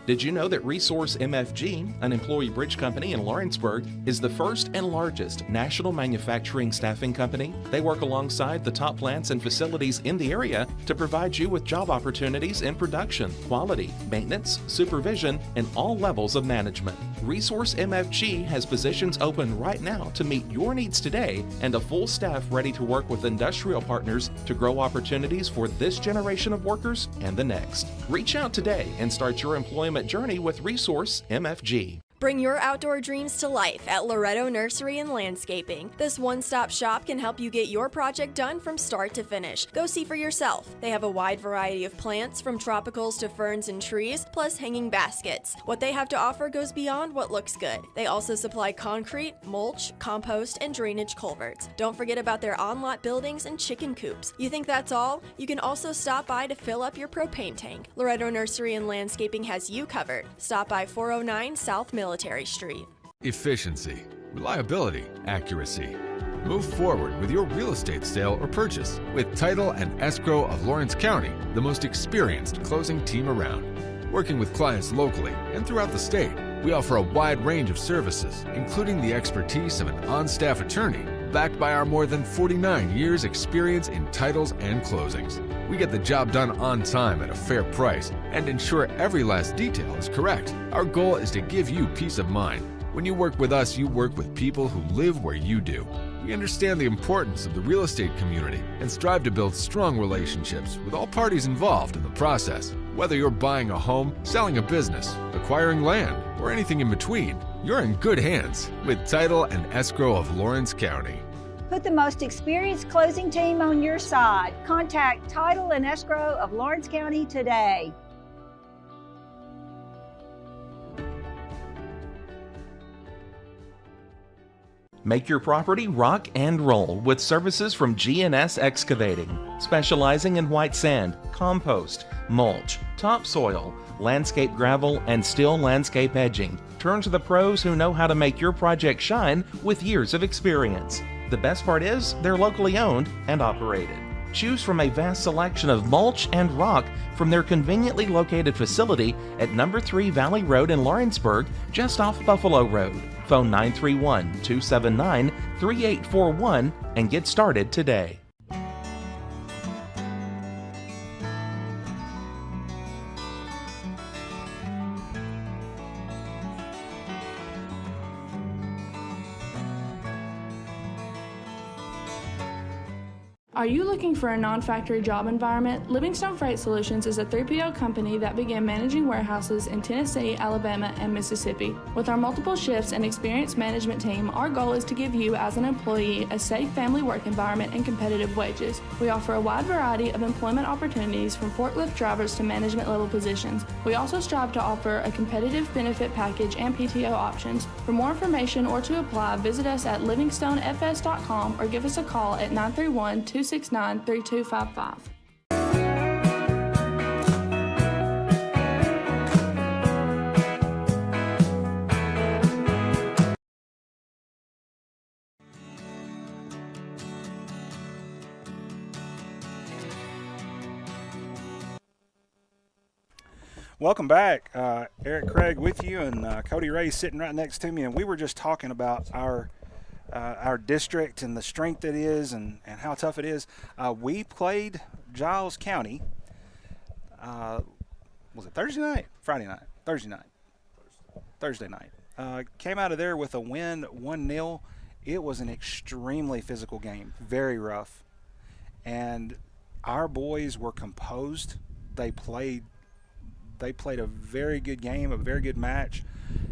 Did you know that Resource MFG, an employee bridge company in Lawrenceburg, is the first and largest national manufacturing staffing company? They work alongside the top plants and facilities in the area to provide you with job opportunities in production, quality, maintenance, supervision, and all levels of management. Resource MFG has positions open right now to meet your needs today and a full staff ready to work with industrial partners to grow opportunities for this generation of workers and the next. Reach out today and start your employment journey with Resource MFG. Bring your outdoor dreams to life at Loretto Nursery and Landscaping. This one-stop shop can help you get your project done from start to finish. Go see for yourself. They have a wide variety of plants, from tropicals to ferns and trees, plus hanging baskets. What they have to offer goes beyond what looks good. They also supply concrete, mulch, compost, and drainage culverts. Don't forget about their on-lot buildings and chicken coops. You think that's all? You can also stop by to fill up your propane tank. Loretto Nursery and Landscaping has you covered. Stop by 409 South Military Street. Efficiency, reliability, accuracy. Move forward with your real estate sale or purchase with Title and Escrow of Lawrence County, the most experienced closing team around. Working with clients locally and throughout the state, we offer a wide range of services, including the expertise of an on-staff attorney, backed by our more than 49 years experience in titles and closings. We get the job done on time at a fair price and ensure every last detail is correct. Our goal is to give you peace of mind. When you work with us, you work with people who live where you do. We understand the importance of the real estate community and strive to build strong relationships with all parties involved in the process. Whether you're buying a home, selling a business, acquiring land, or anything in between, you're in good hands with Title and Escrow of Lawrence County. Put the most experienced closing team on your side. Contact Title and Escrow of Lawrence County today. Make your property rock and roll with services from G&S Excavating, specializing in white sand, compost, mulch, topsoil, landscape gravel, and steel landscape edging. Turn to the pros who know how to make your project shine with years of experience. The best part is they're locally owned and operated. Choose from a vast selection of mulch and rock from their conveniently located facility at number 3 Valley Road in Lawrenceburg, just off Buffalo Road. Phone 931-279-3841 and get started today. Are you looking for a non-factory job environment? Livingstone Freight Solutions is a 3PL company that began managing warehouses in Tennessee, Alabama, and Mississippi. With our multiple shifts and experienced management team, our goal is to give you as an employee a safe family work environment and competitive wages. We offer a wide variety of employment opportunities from forklift drivers to management level positions. We also strive to offer a competitive benefit package and PTO options. For more information or to apply, visit us at livingstonefs.com or give us a call at 931-269-3255. Welcome back. Eric Craig with you, and Cody Ray sitting right next to me. And we were just talking about our district and the strength it is and how tough it is. We played Giles County. Was it Thursday night? Friday night? Thursday night. Thursday night. Came out of there with a win, 1-0. It was an extremely physical game, very rough. And our boys were composed. They played a very good game, a very good match,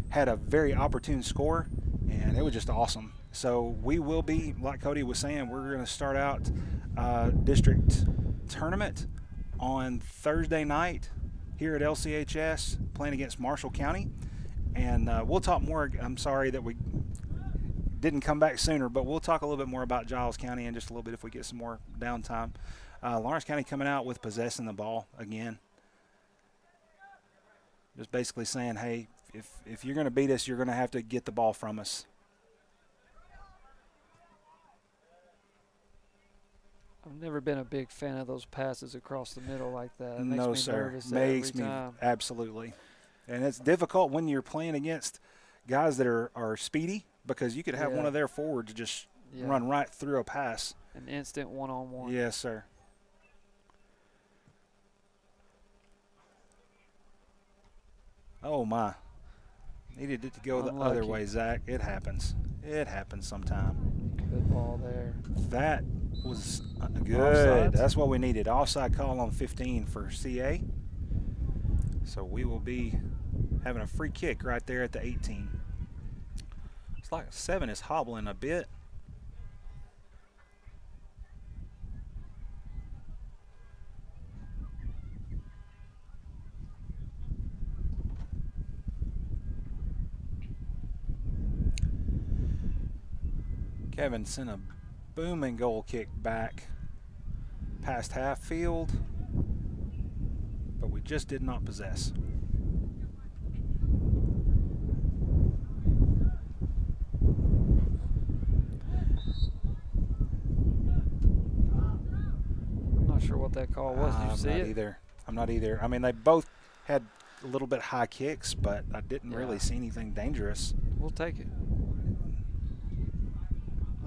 had a very opportune score, and it was just awesome. So we will be, like Cody was saying, we're going to start out district tournament on Thursday night here at LCHS, playing against Marshall County. And we'll talk more. I'm sorry that we didn't come back sooner, but we'll talk a little bit more about Giles County in just a little bit if we get some more downtime. Lawrence County coming out with possessing the ball again. Just basically saying, hey, if you're going to beat us, you're going to have to get the ball from us. I've never been a big fan of those passes across the middle like that. It No, makes me sir. nervous Makes every me time. absolutely. And it's difficult when you're playing against guys that are speedy, because you could have one of their forwards just run right through a pass. An instant one-on-one. Yes, sir. Oh, my. Needed it to go the other way, Zach. It happens. It happens sometime. Good ball there. That was good. Offsides? That's what we needed. Offside call on 15 for CA. So we will be having a free kick right there at the 18. It's like 7 is hobbling a bit. Kevin sent a booming goal kick back past half field, but we just did not possess. I'm not sure what that call was. Did you see it? Either. I'm not either. I mean, they both had a little bit high kicks, but I didn't really see anything dangerous. We'll take it.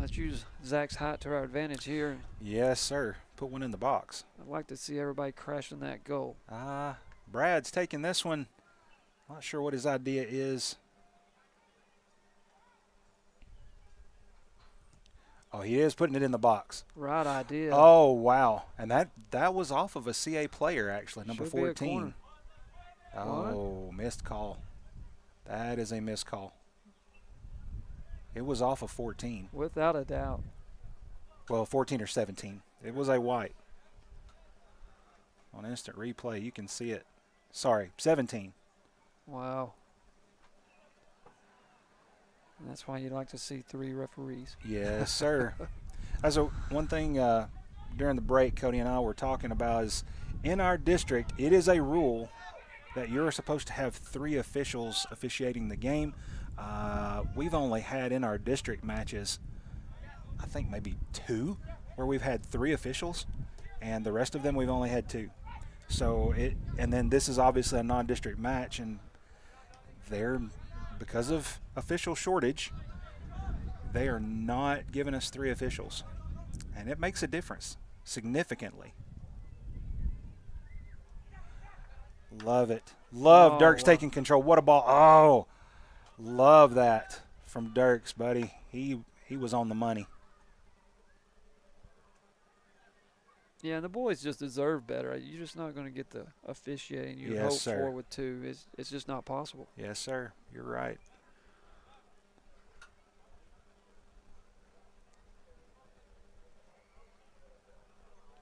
Let's use Zach's height to our advantage here. Yes, sir. Put one in the box. I'd like to see everybody crashing that goal. Brad's taking this one. Not sure what his idea is. Oh, he is putting it in the box. Right idea. Oh, wow. And that was off of a CA player, actually, number Should be a 14. corner. Oh, missed call. That is a missed call. It was off of 14. Without a doubt. Well, 14 or 17. It was a white. On instant replay, you can see it. Sorry, 17. Wow. And that's why you like to see 3 referees. Yes, sir. That's one thing during the break Cody and I were talking about is in our district, it is a rule that you're supposed to have 3 officials officiating the game. We've only had in our district matches, I think maybe 2, where we've had 3 officials, and the rest of them we've only had 2. So and then this is obviously a non-district match, and because of official shortage, they are not giving us 3 officials, and it makes a difference significantly. Love it. Love Dirks taking control. What a ball. Oh, love that from Dirks, buddy. He was on the money. Yeah, and the boys just deserve better. You're just not going to get the officiating you hope for with 2. It's just not possible. Yes, sir. You're right.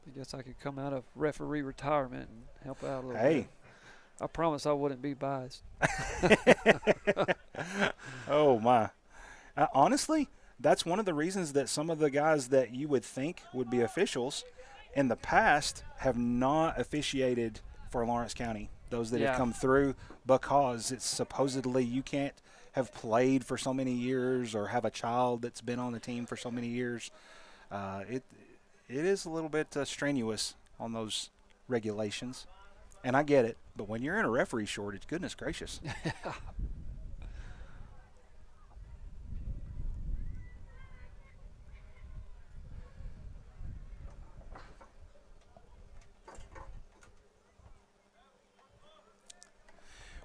I guess I could come out of referee retirement and help out a little Hey. bit. I promise I wouldn't be biased. Oh, my. Honestly, that's one of the reasons that some of the guys that you would think would be officials in the past have not officiated for Lawrence County, those that have come through, because it's supposedly you can't have played for so many years or have a child that's been on the team for so many years. It is a little bit strenuous on those regulations. And I get it, but when you're in a referee shortage, goodness gracious.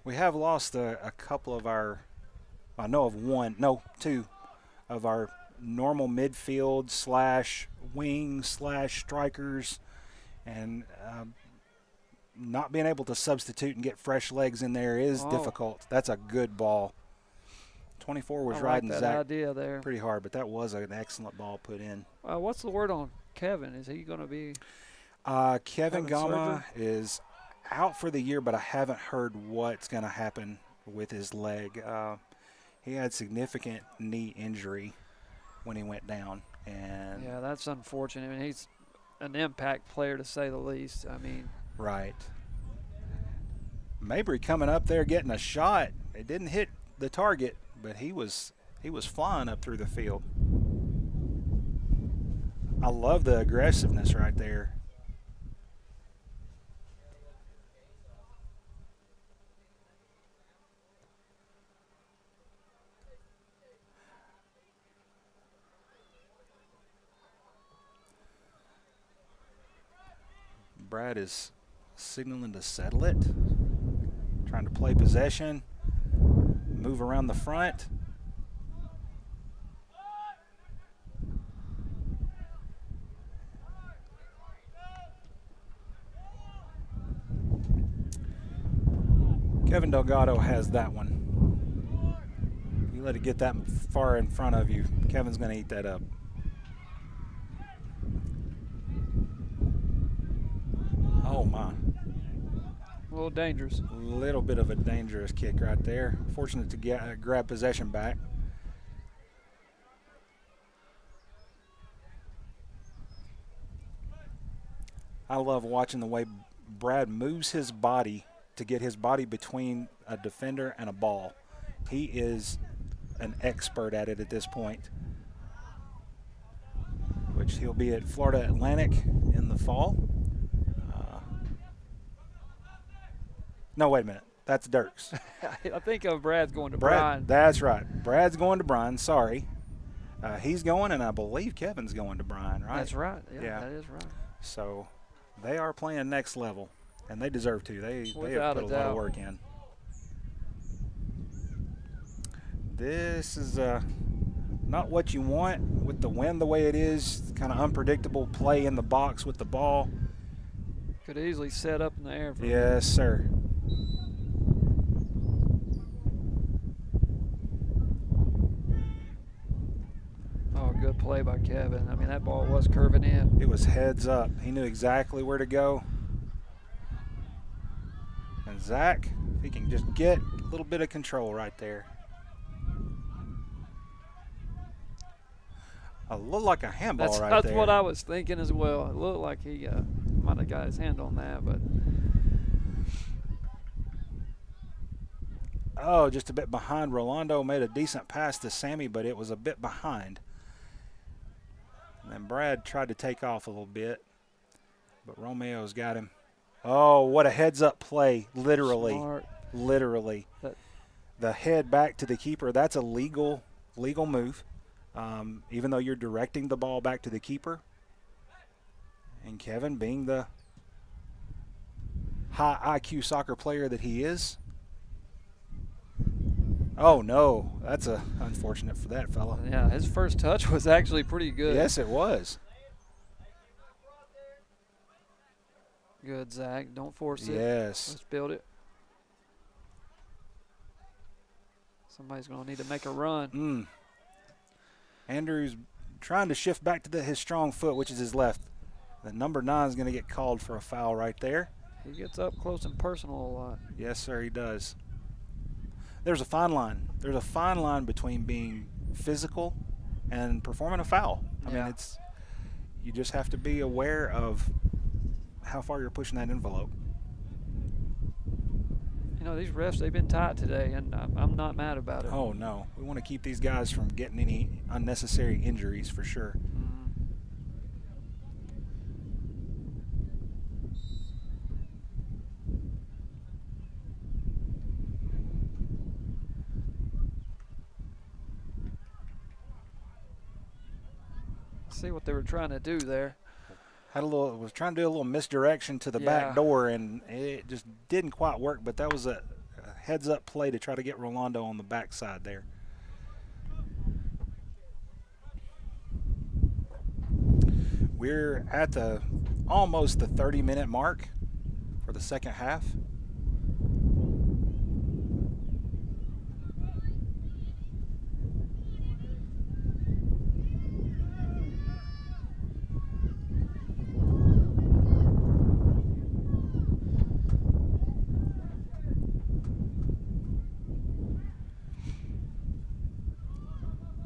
We have lost a couple of our, I know of two of our normal midfield / wing / strikers, and not being able to substitute and get fresh legs in there is difficult. That's a good ball. 24 was riding that Zach idea there pretty hard, but that was an excellent ball put in. What's the word on Kevin? Is he going to be? Kevin Gama is out for the year, but I haven't heard what's going to happen with his leg. He had significant knee injury when he went down, and yeah, that's unfortunate. I mean, he's an impact player to say the least. I mean, right. Mabry coming up there getting a shot. It didn't hit the target, but he was flying up through the field. I love the aggressiveness right there. Brad is signaling to settle it, trying to play possession, move around the front. Kevin Delgado has that one. If you let it get that far in front of you, Kevin's going to eat that up. Oh, my. a little dangerous. A little bit of a dangerous kick right there. Fortunate to grab possession back. I love watching the way Brad moves his body to get his body between a defender and a ball. He is an expert at it at this point, which he'll be at Florida Atlantic in the fall. No, wait a minute. That's Dirks. I think Brad's going to Bryan. That's right. Brad's going to Bryan. Sorry. He's going, and I believe Kevin's going to Bryan, right? That's right. Yeah, that is right. So they are playing next level, and they deserve to. They have put a lot of work in. This is not what you want with the wind the way it is. Kind of unpredictable play in the box with the ball. Could easily set up in the air. Yes, sir. Oh, good play by Kevin. I mean, that ball was curving in. It was heads up. He knew exactly where to go. And Zach, he can just get a little bit of control right there. A little like a handball right there. That's what I was thinking as well. It looked like he might have got his hand on that, but. Oh, just a bit behind. Rolando made a decent pass to Sammy, but it was a bit behind. And then Brad tried to take off a little bit, but Romeo's got him. Oh, what a heads-up play, literally. Smart. Literally. The head back to the keeper, that's a legal move, even though you're directing the ball back to the keeper. And Kevin, being the high IQ soccer player that he is. Oh, no. That's unfortunate for that fella. Yeah, his first touch was actually pretty good. Yes, it was. Good, Zach. Don't force it. Yes. Let's build it. Somebody's going to need to make a run. Andrews trying to shift back to his strong foot, which is his left. The number 9 is going to get called for a foul right there. He gets up close and personal a lot. Yes, sir, he does. There's a fine line. There's a fine line between being physical and performing a foul. I mean, you just have to be aware of how far you're pushing that envelope. You know, these refs, they've been tight today, and I'm not mad about it. Oh, no. We want to keep these guys from getting any unnecessary injuries for sure. see what they were trying to do there. Was trying to do a little misdirection to the back door, and it just didn't quite work, but that was a heads-up play to try to get Rolando on the backside there. We're at almost the 30-minute mark for the second half.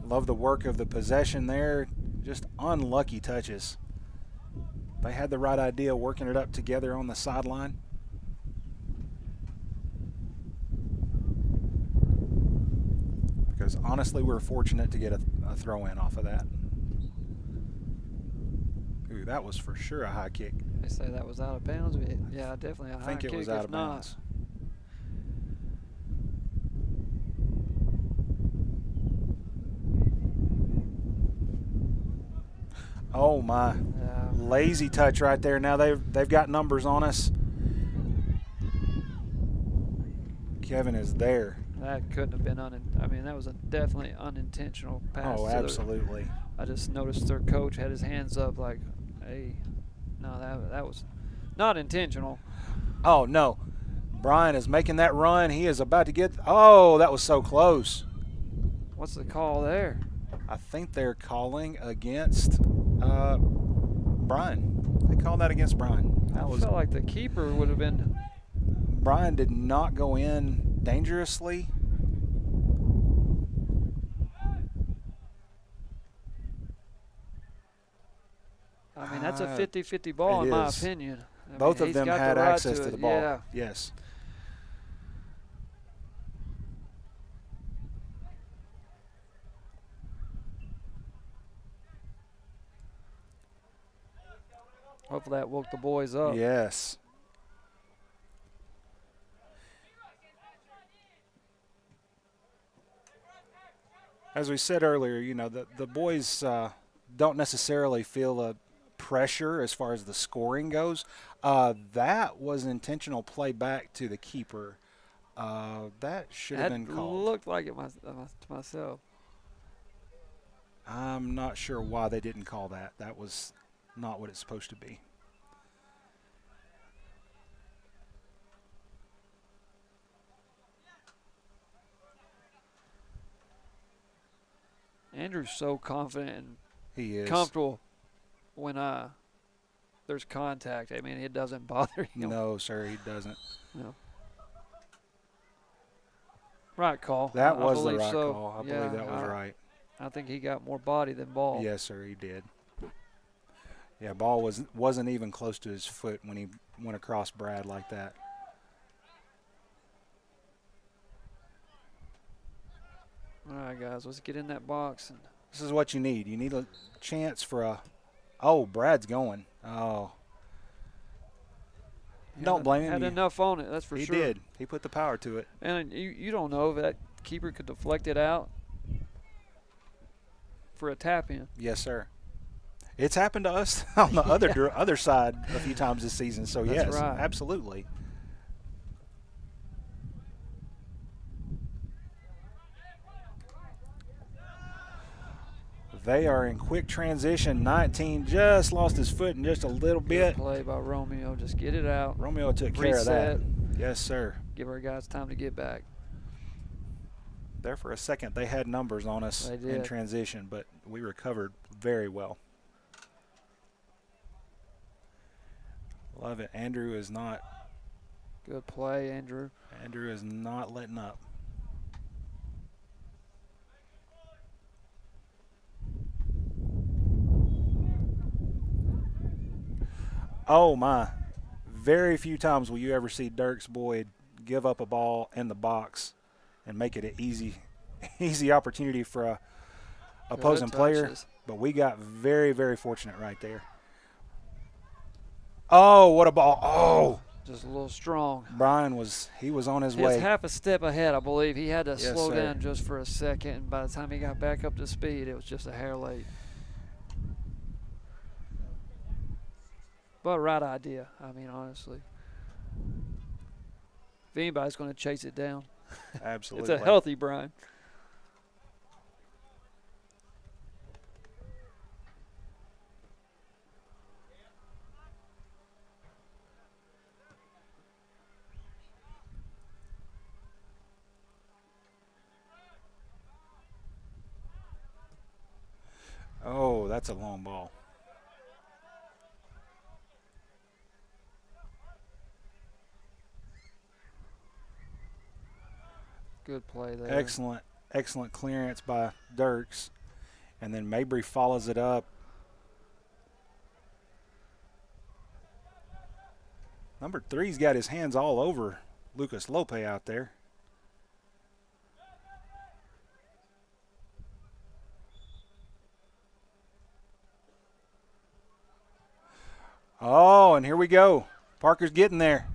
Love the work of the possession there. Just unlucky touches. They had the right idea working it up together on the sideline. Because honestly, we're fortunate to get a throw in off of that. Ooh, that was for sure a high kick. They say that was out of bounds. Yeah, definitely a high kick. I think it was out of bounds. Oh my, lazy touch right there. Now they've got numbers on us. Kevin is there. That couldn't have been I mean, that was definitely unintentional pass. Oh, absolutely. I just noticed their coach had his hands up like, hey, no, that was not intentional. Oh no, Brian is making that run. He is about to get. Oh, that was so close. What's the call there? I think they're calling against Brian. They called that against Brian. I felt like the keeper would have been. Brian did not go in dangerously. I mean, that's a 50-50 ball in my opinion. Both of them had access to the ball. Yeah. Yes. Hopefully that woke the boys up. Yes. As we said earlier, you know, the boys don't necessarily feel a pressure as far as the scoring goes. That was an intentional play back to the keeper. That should have been called. That looked like it to myself. I'm not sure why they didn't call that. That was not what it's supposed to be. Andrew's so confident and he is comfortable when there's contact. I mean, it doesn't bother him. No, sir, he doesn't. No. Right call. That was the right call. I believe that was right. I think he got more body than ball. Yes, sir, he did. Yeah, ball wasn't even close to his foot when he went across Brad like that. All right, guys, let's get in that box. And this is what you need. You need a chance for a – oh, Brad's going. Oh. Don't blame him. Had enough on it, that's for sure. He did. He put the power to it. And you don't know if that keeper could deflect it out for a tap-in. Yes, sir. It's happened to us on the other side a few times this season. So, that's yes, right. Absolutely. They are in quick transition. 19 just lost his foot in just a little bit. Good play by Romeo. Just get it out. Romeo took care of that. Yes, sir. Give our guys time to get back. There for a second, they had numbers on us in transition, but we recovered very well. Love it. Andrew is not. Good play, Andrew. Andrew is not letting up. Oh, my. Very few times will you ever see Dirks Boyd give up a ball in the box and make it an easy opportunity for a opposing player. But we got very, very fortunate right there. Oh, what a ball. Oh. Just a little strong. Brian was on his way. He was half a step ahead, I believe. He had to slow down just for a second, and by the time he got back up to speed, it was just a hair late. But right idea. I mean, honestly. If anybody's going to chase it down. Absolutely. It's a healthy Brian. Oh, that's a long ball. Good play there. Excellent clearance by Dirks. And then Mabry follows it up. Number 3's got his hands all over Lucas Lope out there. Oh, and here we go. Parker's getting there.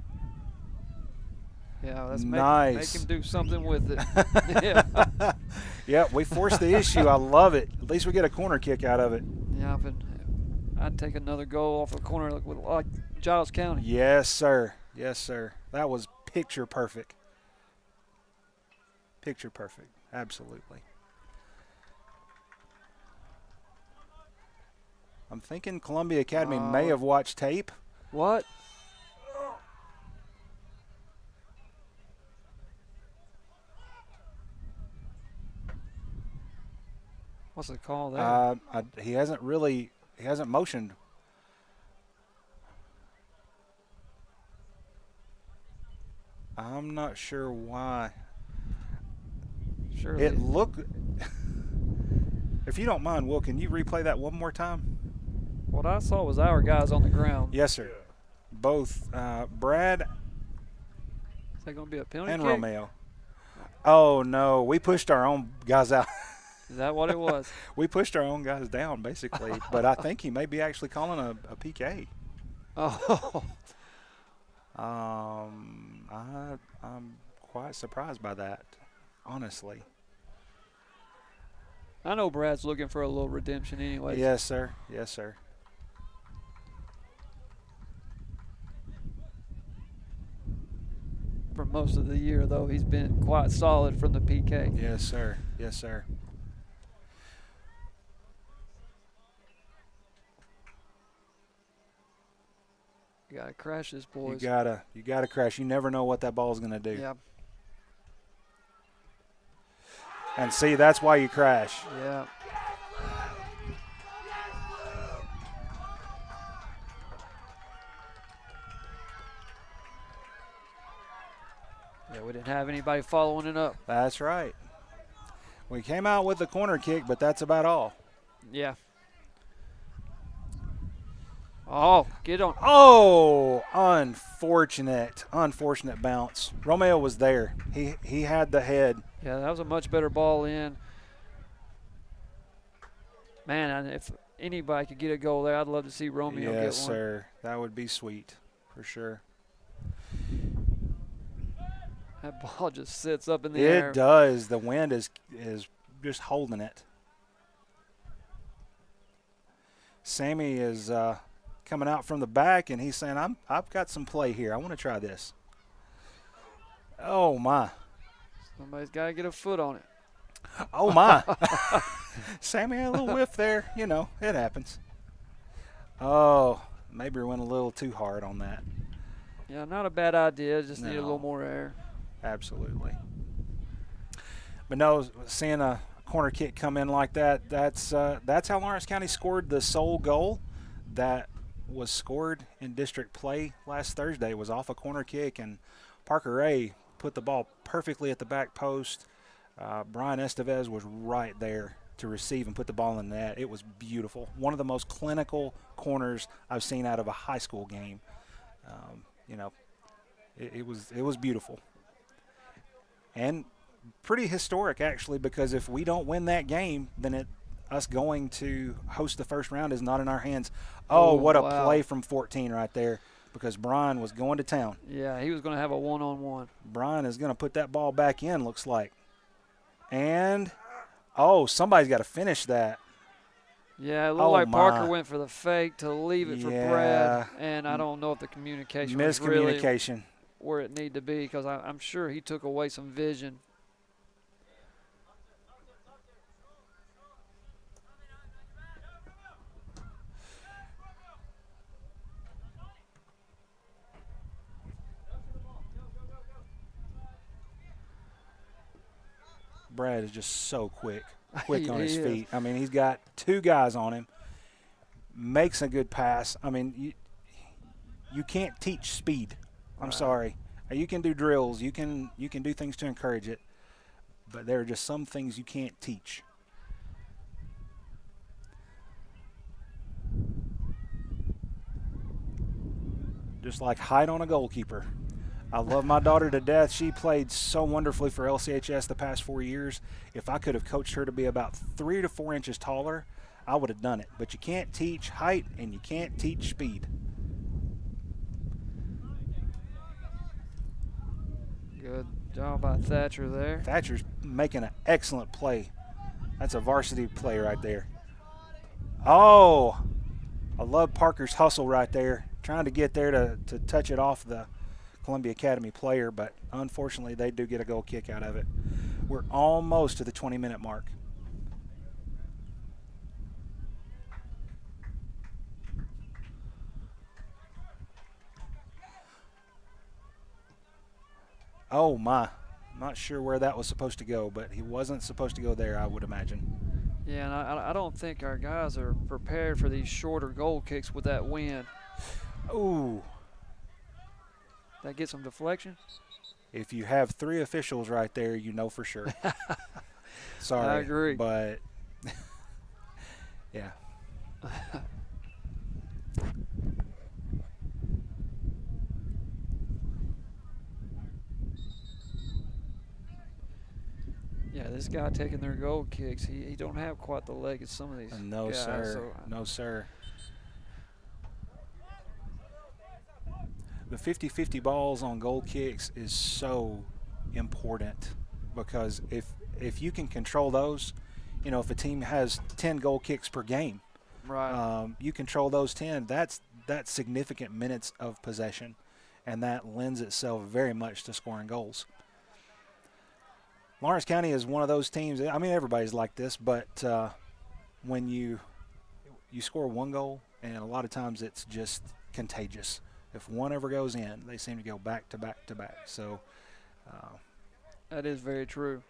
Yeah, let's nice. Make him do something with it. Yeah. Yep, we forced the issue. I love it. At least we get a corner kick out of it. Yeah, but I'd take another goal off the corner with like Giles County. Yes, sir. Yes, sir. That was picture perfect. Picture perfect. Absolutely. I'm thinking Columbia Academy may have watched tape. What? What's the call there? He hasn't motioned. I'm not sure why. Surely. It looked. If you don't mind, Will, can you replay that one more time? What I saw was our guys on the ground. Yes, sir. Both Brad Is that going to be a penalty and kick? Romeo. Oh, no. We pushed our own guys out. Is that what it was? We pushed our own guys down, basically. But I think he may be actually calling a PK. Oh. I'm quite surprised by that, honestly. I know Brad's looking for a little redemption anyway. Yes, sir. Yes, sir. For most of the year, though, he's been quite solid from the PK. Yes, sir. Yes, sir. You gotta crash this, boys. You gotta crash. You never know what that ball is gonna do. Yeah. And see, that's why you crash. Yeah. Yeah, we didn't have anybody following it up. That's right. We came out with the corner kick, but that's about all. Yeah. Oh, get on. Oh, unfortunate bounce. Romeo was there. He had the head. Yeah, that was a much better ball in. Man, if anybody could get a goal there, I'd love to see Romeo get one. Yes, sir. That would be sweet, for sure. That ball just sits up in the air. It does. The wind is just holding it. Sammy is coming out from the back, and he's saying, I've got some play here. I want to try this. Oh, my. Somebody's got to get a foot on it. Oh, my. Sammy had a little whiff there. You know, it happens. Oh, maybe we went a little too hard on that. Yeah, not a bad idea. Just need a little more air. Absolutely. But no, seeing a corner kick come in like that, that's how Lawrence County scored the sole goal that was scored in district play last Thursday. It was off a corner kick, and Parker Ray put the ball perfectly at the back post. Brian Estevez was right there to receive and put the ball in the net. It was beautiful. One of the most clinical corners I've seen out of a high school game. You know, it was beautiful. And pretty historic, actually, because if we don't win that game, then us going to host the first round is not in our hands. Oh, what a play from 14 right there, because Brian was going to town. Yeah, he was going to have a one-on-one. Brian is going to put that ball back in, looks like. And, oh, somebody's got to finish that. Yeah, it looked like Parker went for the fake to leave it for Brad, and I don't know if the communication was really where it needed to be, because I'm sure he took away some vision. Brad is just so quick on his feet. I mean, he's got 2 guys on him, makes a good pass. I mean, you can't teach speed. I'm sorry. You can do drills. You can do things to encourage it, but there are just some things you can't teach. Just like height on a goalkeeper. I love my daughter to death. She played so wonderfully for LCHS the past 4 years. If I could have coached her to be about 3 to 4 inches taller, I would have done it. But you can't teach height and you can't teach speed. Good job by Thatcher there. Thatcher's making an excellent play. That's a varsity play right there. Oh, I love Parker's hustle right there. Trying to get there to touch it off the Columbia Academy player, but unfortunately they do get a goal kick out of it. We're almost to the 20-minute mark. Oh my, not sure where that was supposed to go, but he wasn't supposed to go there, I would imagine. Yeah, and I don't think our guys are prepared for these shorter goal kicks with that wind. Ooh. That gets some deflection? If you have 3 officials right there, you know for sure. Sorry. I agree. But, yeah. Yeah, this guy taking their goal kicks, he don't have quite the leg as some of these No, guys. sir. So No, sir. The 50-50 balls on goal kicks is so important, because if you can control those, you know, if a team has 10 goal kicks per game, right, you control those 10, that's significant minutes of possession, and that lends itself very much to scoring goals. Lawrence County is one of those teams, I mean, everybody's like this, but when you score 1 goal, and a lot of times it's just contagious. If one ever goes in, they seem to go back to back to back. So that is very true.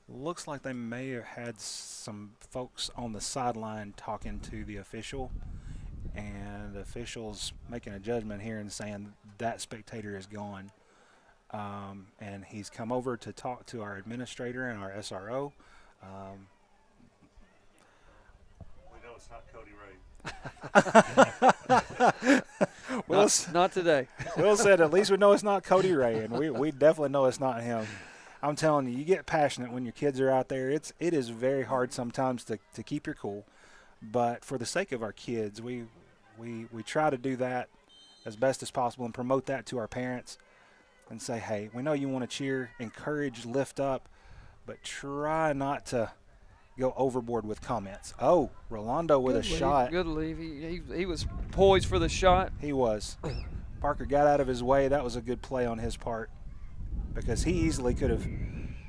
Looks like they may have had some folks on the sideline talking to the official, and the official's making a judgment here and saying that spectator is gone. And he's come over to talk to our administrator and our SRO. We know it's not Cody Ray. Not today. Will said, at least we know it's not Cody Ray, and we definitely know it's not him. I'm telling you, you get passionate when your kids are out there. It is very hard sometimes to keep your cool, but for the sake of our kids, we try to do that as best as possible and promote that to our parents and say, hey, we know you want to cheer, encourage, lift up, but try not to go overboard with comments. Oh, Rolando with a shot. Good leave. He was poised for the shot. He was. Parker got out of his way. That was a good play on his part, because he easily could have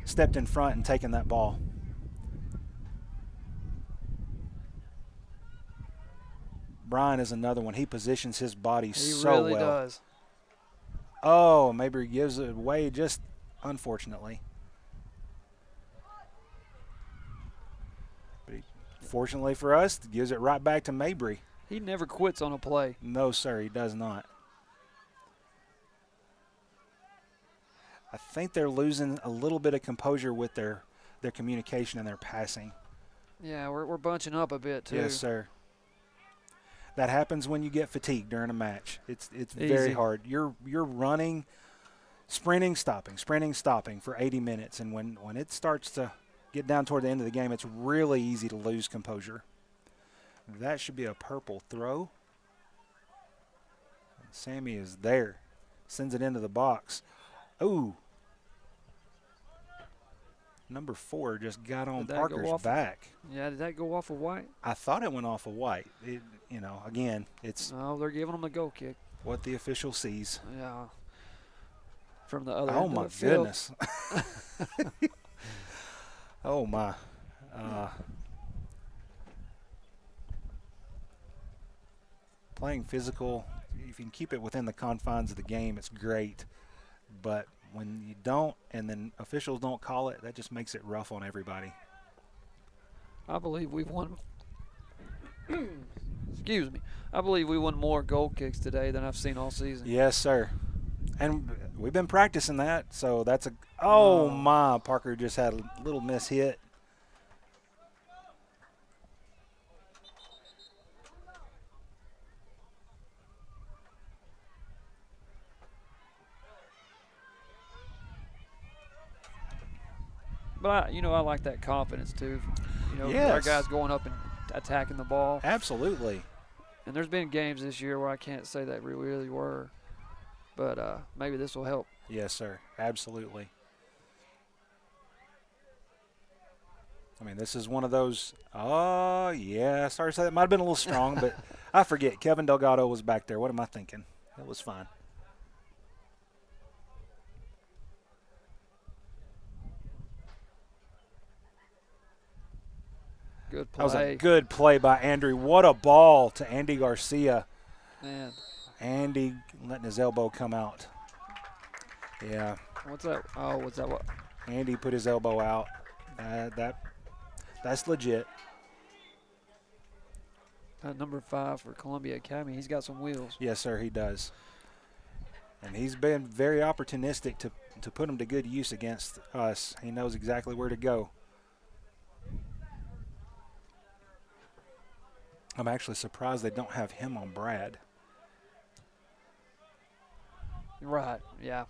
stepped in front and taken that ball. Brian is another one. He positions his body so well. He really does. Oh, Mabry gives it away just unfortunately. But fortunately for us, gives it right back to Mabry. He never quits on a play. No, sir, he does not. I think they're losing a little bit of composure with their communication and their passing. Yeah, we're bunching up a bit too. Yes, sir. That happens when you get fatigued during a match. It's very hard. You're running, sprinting, stopping for 80 minutes, and when it starts to get down toward the end of the game, it's really easy to lose composure. That should be a purple throw. Sammy is there. Sends it into the box. Ooh. Number 4 just got on Parker's back. Yeah, did that go off of White? I thought it went off of White. Again, it's. No, they're giving them a goal kick. What the official sees. Yeah. From the other Oh, end my of the field. goodness. Oh, my. Playing physical, if you can keep it within the confines of the game, it's great. But when you don't and then officials don't call it, that just makes it rough on everybody. I believe we've won. Excuse me. I believe we won more goal kicks today than I've seen all season. Yes, sir. And we've been practicing that, so that's a. Oh, my. Parker just had a little miss hit. But, I like that confidence, too. Our Yes. guys going up and attacking the ball. Absolutely. And there's been games this year where I can't say that we really were. But maybe this will help. Yes, sir. Absolutely. I mean, this is one of those. Oh, yeah. Sorry to say that might have been a little strong, but I forget. Kevin Delgado was back there. What am I thinking? It was fine. Good play. That was a good play by Andrew. What a ball to Andy Garcia. Man. Andy letting his elbow come out. Yeah. What's that? Oh, what's that? What? Andy put his elbow out. That's legit. Number 5 for Columbia Academy. He's got some wheels. Yes, sir, he does. And he's been very opportunistic to put him to good use against us. He knows exactly where to go. I'm actually surprised they don't have him on Brad. Right, yeah.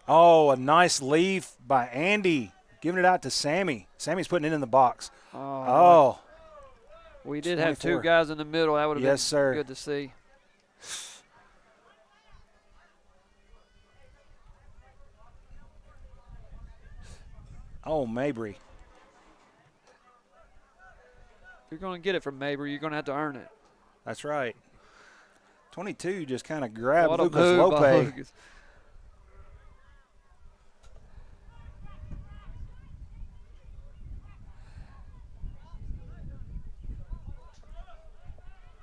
Oh, a nice leaf by Andy. Giving it out to Sammy. Sammy's putting it in the box. Oh. We did have 2 24. guys in the middle. That would have Yes, been sir. good to see. Oh, Mabry. If you're going to get it from Mabry, you're going to have to earn it. That's right. 22 just kind of grabbed What a Lucas move by Lope. Lucas.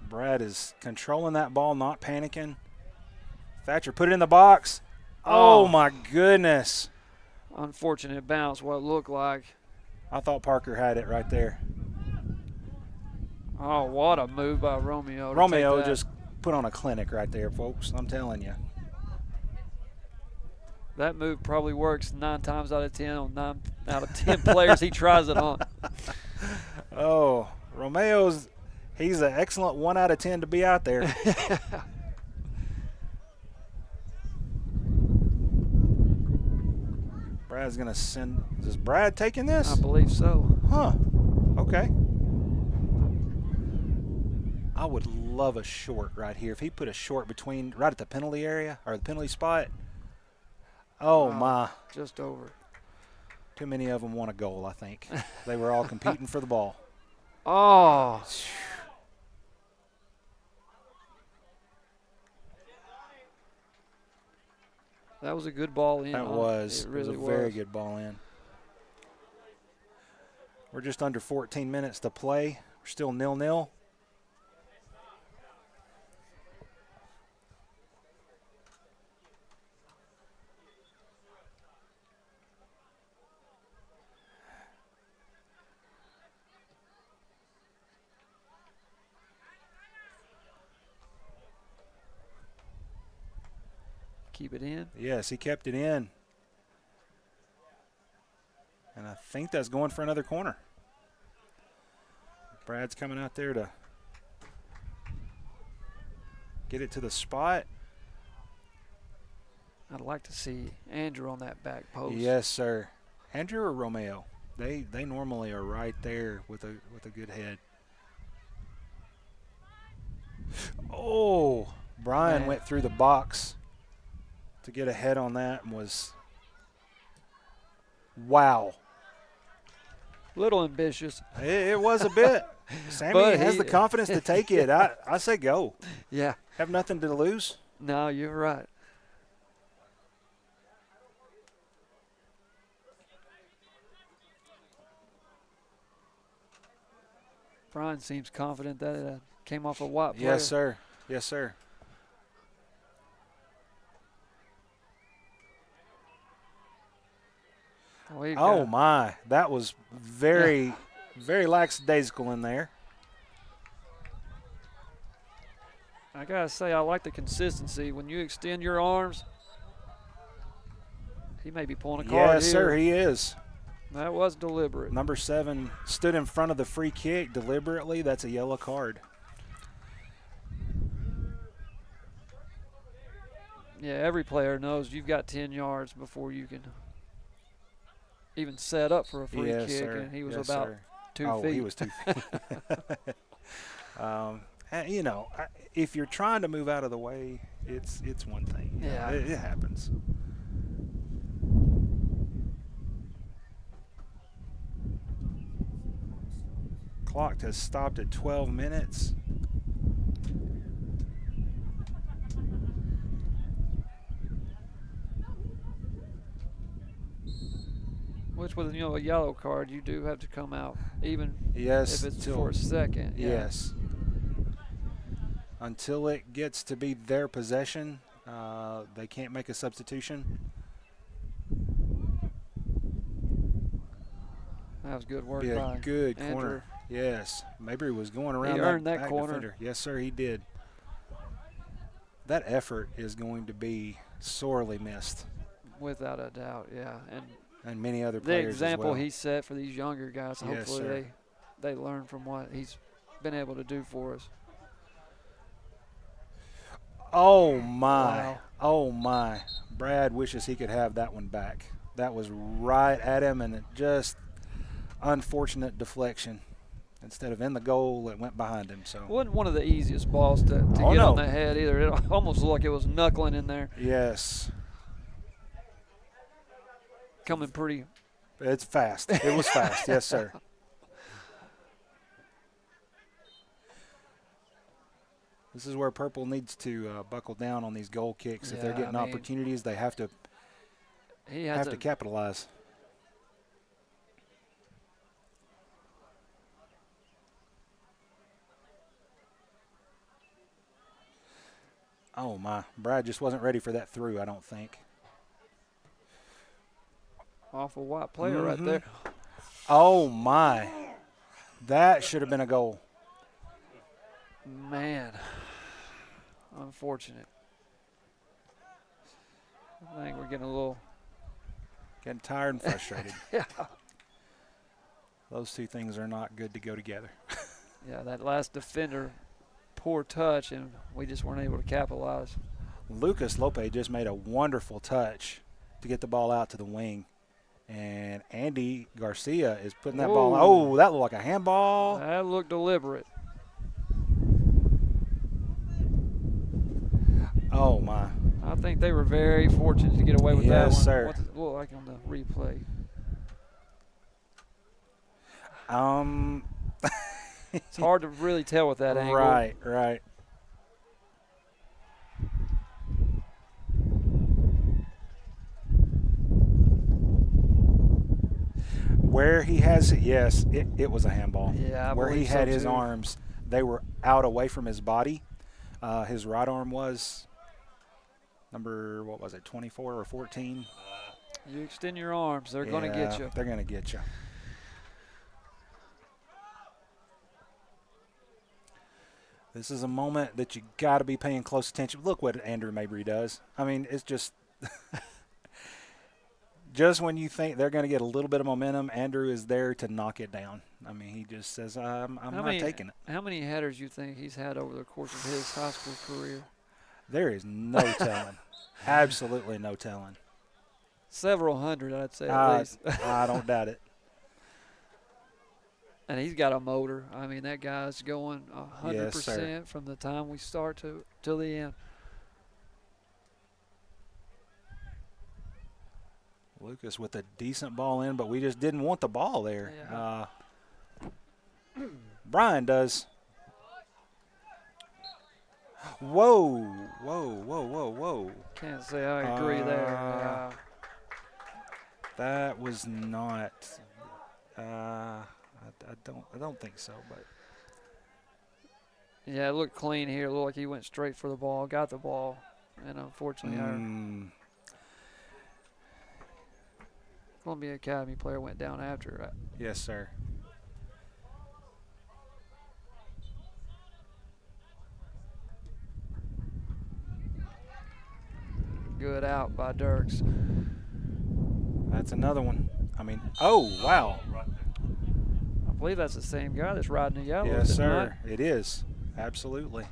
Brad is controlling that ball, not panicking. Thatcher put it in the box. Oh, my goodness. Unfortunate bounce, what it looked like. I thought Parker had it right there. Oh, what a move by Romeo. to Romeo take that. just put on a clinic right there, folks. I'm telling you. That move probably works 9 times out of 10 on 9 out of 10 players he tries it on. Oh, he's an excellent 1 out of 10 to be out there. Brad's going to send. Is Brad taking this? I believe so. Huh. Okay. I would love a short right here. If he put a short right at the penalty area or the penalty spot. Oh, my. Just over. Too many of them want a goal, I think. They were all competing for the ball. Oh. That was a good ball in. That was. It really was a very good ball in. We're just under 14 minutes to play. We're still 0-0. Keep it in. Yes, he kept it in. And I think that's going for another corner. Brad's coming out there to get it to the spot. I'd like to see Andrew on that back post. Yes, sir. Andrew or Romeo? They normally are right there with a good head. Oh, Brian Man. went through the box to get a head on that and was wow. Little ambitious. It was a bit. Sammy But has he- the confidence to take it. I say go. Yeah. Have nothing to lose. No, you're right. Brian seems confident that it came off a Watt player. Yes, sir. Yes, sir. We've Oh, got- my. That was very, very lackadaisical in there. I gotta say, I like the consistency. When you extend your arms, he may be pulling a card Yes, sir, here. he is. That was deliberate. Number 7 stood in front of the free kick deliberately. That's a yellow card. Yeah, every player knows you've got 10 yards before you can even set up for a free Yes, kick, sir. and he was Yes, about sir. 2 feet. He was 2 feet. And, you know, if you're trying to move out of the way, it's one thing. You know, Yeah. it happens. Clock has stopped at 12 minutes. Which with a yellow card, you do have to come out, even Yes. if it's till- for a second. Yeah. Yes. Until it gets to be their possession, they can't make a substitution. That was good work Be a by good Andrew. corner. Yes. Mabry was going around earned that back corner. defender. Yes, sir, he did. That effort is going to be sorely missed. Without a doubt, yeah. And many other The players example as well. he set for these younger guys, Yes, hopefully sir. they learn from what he's been able to do for us. Oh, my. Wow. Oh, my. Brad wishes he could have that one back. That was right at him, and it just unfortunate deflection. Instead of in the goal, it went behind him. So Wasn't one of the easiest balls to Oh, get no. on the head either. It almost looked like it was knuckling in there. yes, Coming pretty. it's fast. It was fast. Yes, sir. This is where Purple needs to buckle down on these goal kicks. If they're Yeah, getting I mean, opportunities, they have to He has to capitalize. Oh my! Brad just wasn't ready for that through. I don't think. awful white player right Mhm. there. Oh my! That should have been a goal. Man, unfortunate. I think we're getting a little. Getting tired and frustrated. Yeah. Those two things are not good to go together. Yeah, that last defender, poor touch, and we just weren't able to capitalize. Lucas Lope just made a wonderful touch to get the ball out to the wing. And Andy Garcia is putting that ball. Whoa. Oh, that looked like a handball. That looked deliberate. Oh, my. I think they were very fortunate to get away with that Yes, one. sir. What's it look like on the replay? It's hard to really tell with that angle. Right, right. Where he has it, yes, it was a handball. Yeah, I where he believe so, had his too. arms, they were out away from his body. His right arm was number, 24 or 14? You extend your arms, they're going to get you. They're going to get you. This is a moment that you got to be paying close attention. Look what Andrew Mabry does. I mean, it's just just when you think they're going to get a little bit of momentum, Andrew is there to knock it down. I mean, he just says, I'm not taking it. How many headers do you think he's had over the course of his high school career? There is no telling. Absolutely no telling. Several hundred, I'd say, at least. I don't doubt it. And he's got a motor. I mean, that guy's going 100% Yes, from the time we start till the end. Lucas with a decent ball in, but we just didn't want the ball there. Yeah. Brian does. Whoa, whoa, whoa, whoa, whoa. Can't say I agree there. Yeah. That was not. I don't think so, but. Yeah, it looked clean here. It looked like he went straight for the ball, got the ball, and unfortunately Columbia Academy player went down after it. Yes, sir. Good out by Dirks. That's another one. I mean, oh, wow. I believe that's the same guy that's riding the yellow. Yes, sir. It is. Absolutely.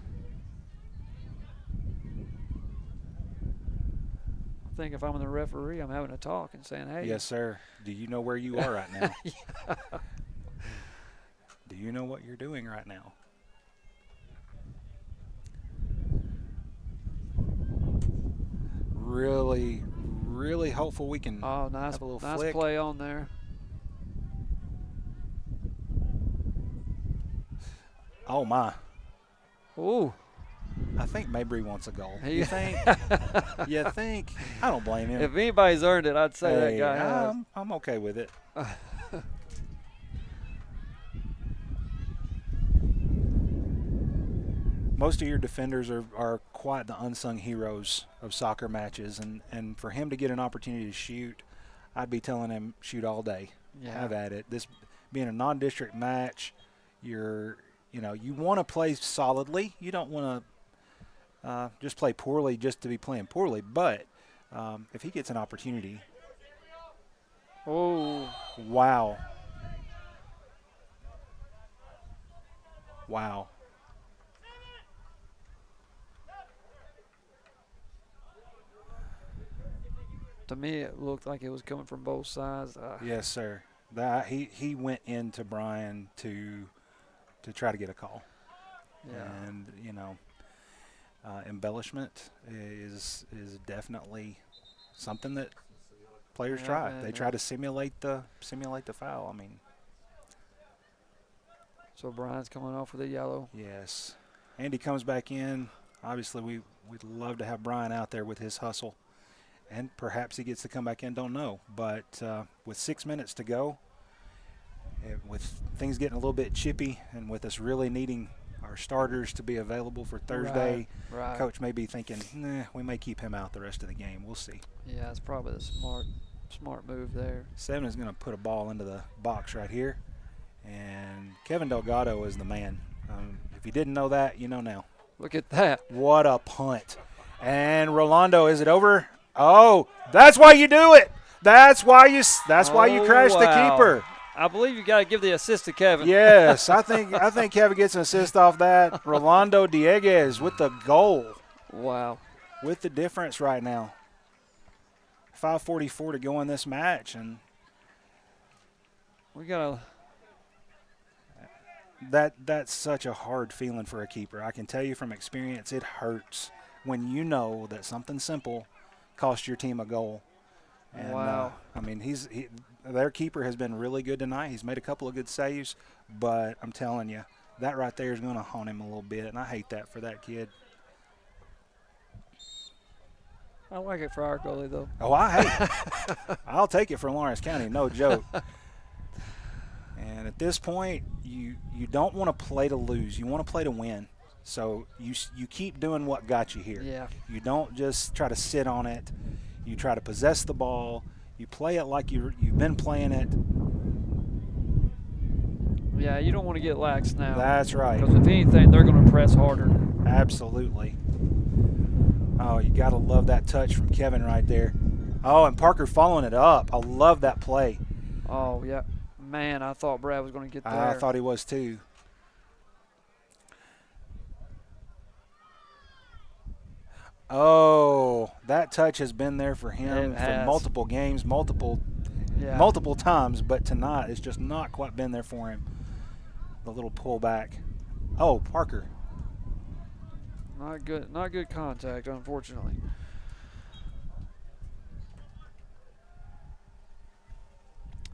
I think if I'm the referee, I'm having a talk and saying, hey. Yes, sir. Do you know where you are right now? Yeah. Do you know what you're doing right now? Really, really hopeful we can have a little nice flick. play on there. Oh, my. Ooh. I think Mabry wants a goal. You think? You think? I don't blame him. If anybody's earned it, I'd say that guy has. I'm okay with it. Most of your defenders are quite the unsung heroes of soccer matches, and for him to get an opportunity to shoot, I'd be telling him shoot all day. Yeah. Have at it. This being a non-district match, you want to play solidly. You don't want to just play poorly just to be playing poorly. But if he gets an opportunity, oh, wow. To me, it looked like it was coming from both sides. Yes, sir. He went into Brian to try to get a call. Yeah. And embellishment is definitely something that players try. They try to simulate the foul. I mean. So Brian's coming off with a yellow. Yes. Andy comes back in. Obviously, we'd love to have Brian out there with his hustle. And perhaps he gets to come back in, don't know. But with 6 minutes to go, with things getting a little bit chippy and with us really needing our starters to be available for Thursday, right. Coach may be thinking, we may keep him out the rest of the game. We'll see. Yeah, it's probably the smart move there. 7 is going to put a ball into the box right here. And Kevin Delgado is the man. If you didn't know that, you know now. Look at that. What a punt. And Rolando, is it over? Oh, that's why you do it. That's why you crash the keeper. I believe you got to give the assist to Kevin. Yes, I think Kevin gets an assist off that. Rolando Dieguez with the goal. Wow. With the difference right now. 5:44 to go in this match, and we got that's such a hard feeling for a keeper. I can tell you from experience, it hurts when you know that something simple cost your team a goal. And, wow. Their keeper has been really good tonight. He's made a couple of good saves, but I'm telling you, that right there is going to haunt him a little bit, and I hate that for that kid. I like it for our goalie, though. Oh, I'll take it for Lawrence County, no joke. And at this point, you don't want to play to lose. You want to play to win. So you keep doing what got you here. Yeah. You don't just try to sit on it. You try to possess the ball. You play it like you've been playing it. Yeah, you don't want to get lax now. That's right. Because if anything, they're going to press harder. Absolutely. Oh, you got to love that touch from Kevin right there. Oh, and Parker following it up. I love that play. Oh, yeah. Man, I thought Brad was going to get there. I thought he was too. Oh, that touch has been there for him for multiple games, multiple times, but tonight it's just not quite been there for him. The little pullback. Oh, Parker. Not good contact, unfortunately.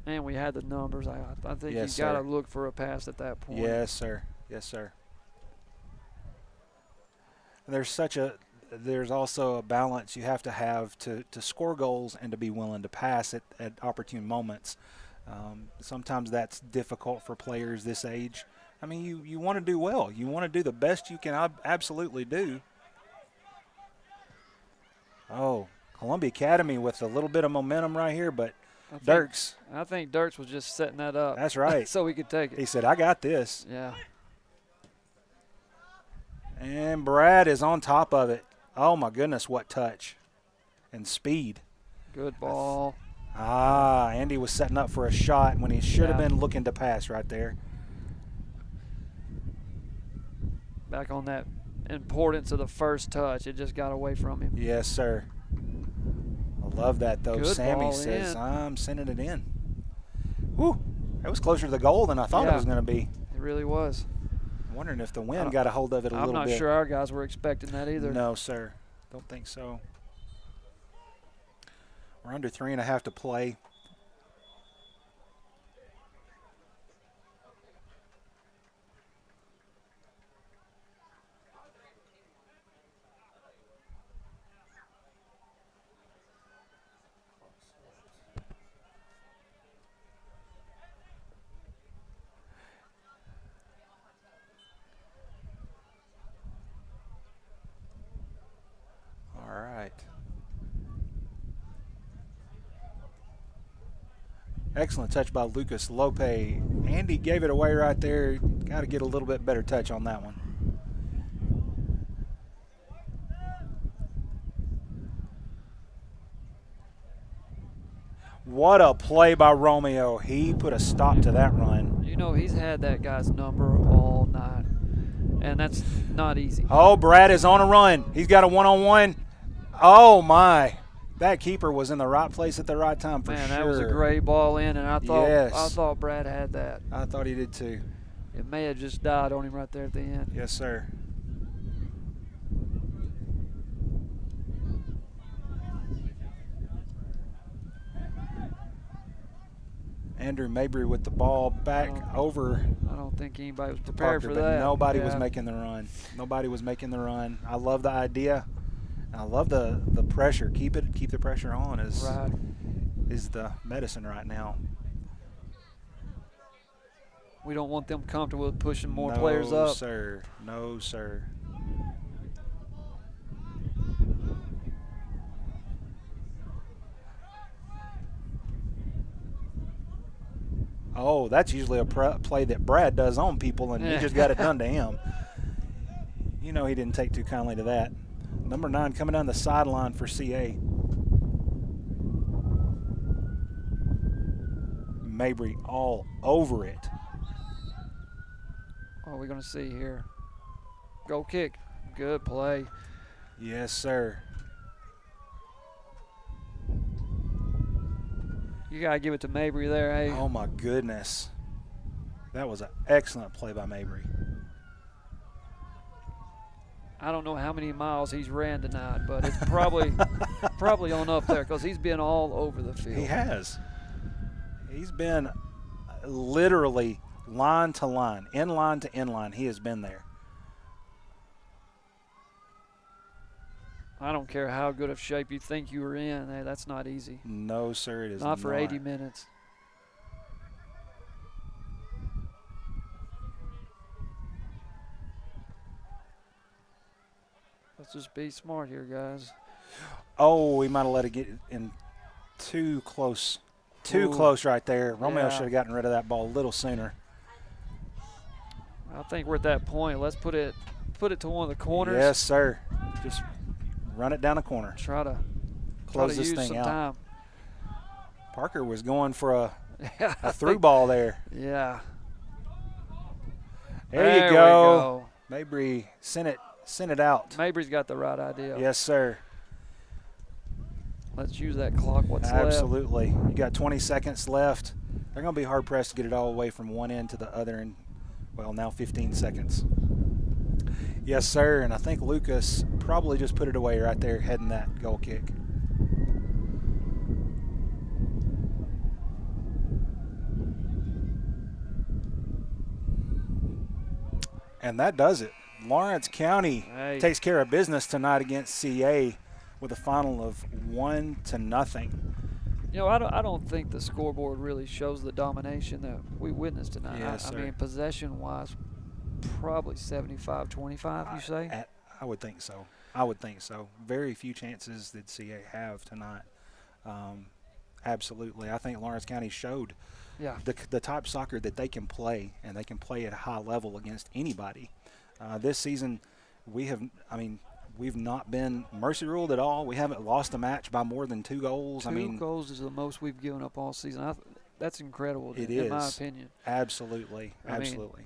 And we had the numbers. I think you got to look for a pass at that point. Yes, sir. Yes, sir. There's also a balance you have to score goals and to be willing to pass at opportune moments. Sometimes that's difficult for players this age. I mean, you want to do well. You want to do the best you can absolutely do. Oh, Columbia Academy with a little bit of momentum right here, but Dirks. I think Dirks was just setting that up. That's right. So we could take it. He said, I got this. Yeah. And Brad is on top of it. Oh, my goodness, what touch and speed. Good ball. Andy was setting up for a shot when he should have been looking to pass right there. Back on that importance of the first touch. It just got away from him. Yes, sir. I love that, though. Good Sammy ball says, in. I'm sending it in. Whew, that was closer to the goal than I thought it was going to be. It really was. I'm wondering if the wind got a hold of it a little bit. I'm not sure our guys were expecting that either. No, sir. Don't think so. We're under 3.5 to play. Excellent touch by Lucas Lope. Andy gave it away right there. Got to get a little bit better touch on that one. What a play by Romeo. He put a stop to that run. You know, he's had that guy's number all night, and that's not easy. Oh, Brad is on a run. He's got a one-on-one. Oh, my. That keeper was in the right place at the right time for sure. Man, that was a great ball in, and I thought Brad had that. I thought he did too. It may have just died on him right there at the end. Yes, sir. Andrew Mabry with the ball back over. I don't think anybody was prepared for that. Nobody was making the run. Nobody was making the run. I love the idea. I love the pressure. Keep the pressure on is the medicine right now. We don't want them comfortable with pushing more players up. No, sir. No, sir. Oh, that's usually a play that Brad does on people, and he just got it done to him. You know he didn't take too kindly to that. Number 9 coming down the sideline for CA. Mabry all over it. What are we going to see here? Goal kick. Good play. Yes, sir. You got to give it to Mabry there, hey? Oh, my goodness. That was an excellent play by Mabry. I don't know how many miles he's ran tonight, but it's probably on up there because he's been all over the field. He has. He's been literally line to line, in line to in line. He has been there. I don't care how good of shape you think you were in. Hey, that's not easy. No, sir, it is not. Not for 80 minutes. Let's just be smart here, guys. Oh, we might have let it get in too close. Too close right there. Romeo should have gotten rid of that ball a little sooner. I think we're at that point. Let's put it to one of the corners. Yes, sir. Just run it down the corner. Try to close to this use thing some out. time. Parker was going for a through ball there. Yeah. There you we go. Mabry sent it out. Mabry's got the right idea. Yes, sir. Let's use that clock. What's left? Absolutely. You got 20 seconds left. They're going to be hard-pressed to get it all the way from one end to the other in, well, now 15 seconds. Yes, sir, and I think Lucas probably just put it away right there heading that goal kick. And that does it. Lawrence County takes care of business tonight against CA with a final of 1-0. You know, I don't think the scoreboard really shows the domination that we witnessed tonight. Yes, I sir. mean, possession-wise, probably 75-25, you say? I would think so. I would think so. Very few chances did CA have tonight. Absolutely. I think Lawrence County showed the type of soccer that they can play, and they can play at a high level against anybody. This season, we've not been mercy ruled at all. We haven't lost a match by more than 2 goals. Two goals is the most we've given up all season. That's incredible, it in is. my opinion. Absolutely. Absolutely.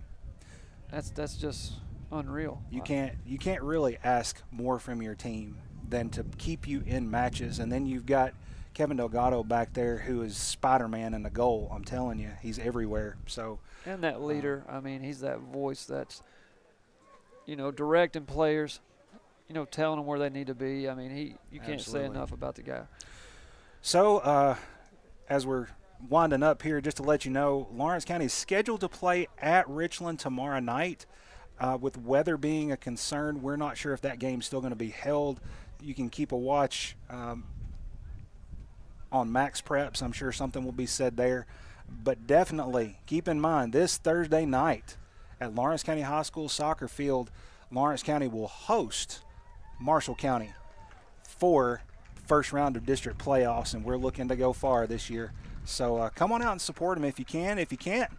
That's just unreal. You can't really ask more from your team than to keep you in matches, and then you've got Kevin Delgado back there who is Spider-Man in the goal. I'm telling you, he's everywhere. So and that leader, he's that voice that's, directing players, telling them where they need to be. You can't say enough about the guy. So as we're winding up here, just to let you know, Lawrence County is scheduled to play at Richland tomorrow night. With weather being a concern, we're not sure if that game's still going to be held. You can keep a watch on Max Preps. I'm sure something will be said there. But definitely keep in mind, this Thursday night at Lawrence County High School soccer field, Lawrence County will host Marshall County for first round of district playoffs, and we're looking to go far this year. So come on out and support them if you can. If you can't,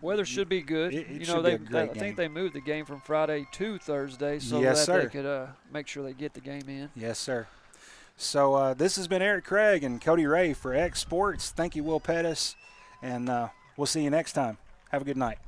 weather should be good. It should be a great I game. think they moved the game from Friday to Thursday so Yes, that sir. they could make sure they get the game in. Yes, sir. So this has been Eric Craig and Cody Ray for X Sports. Thank you, Will Pettis, and we'll see you next time. Have a good night.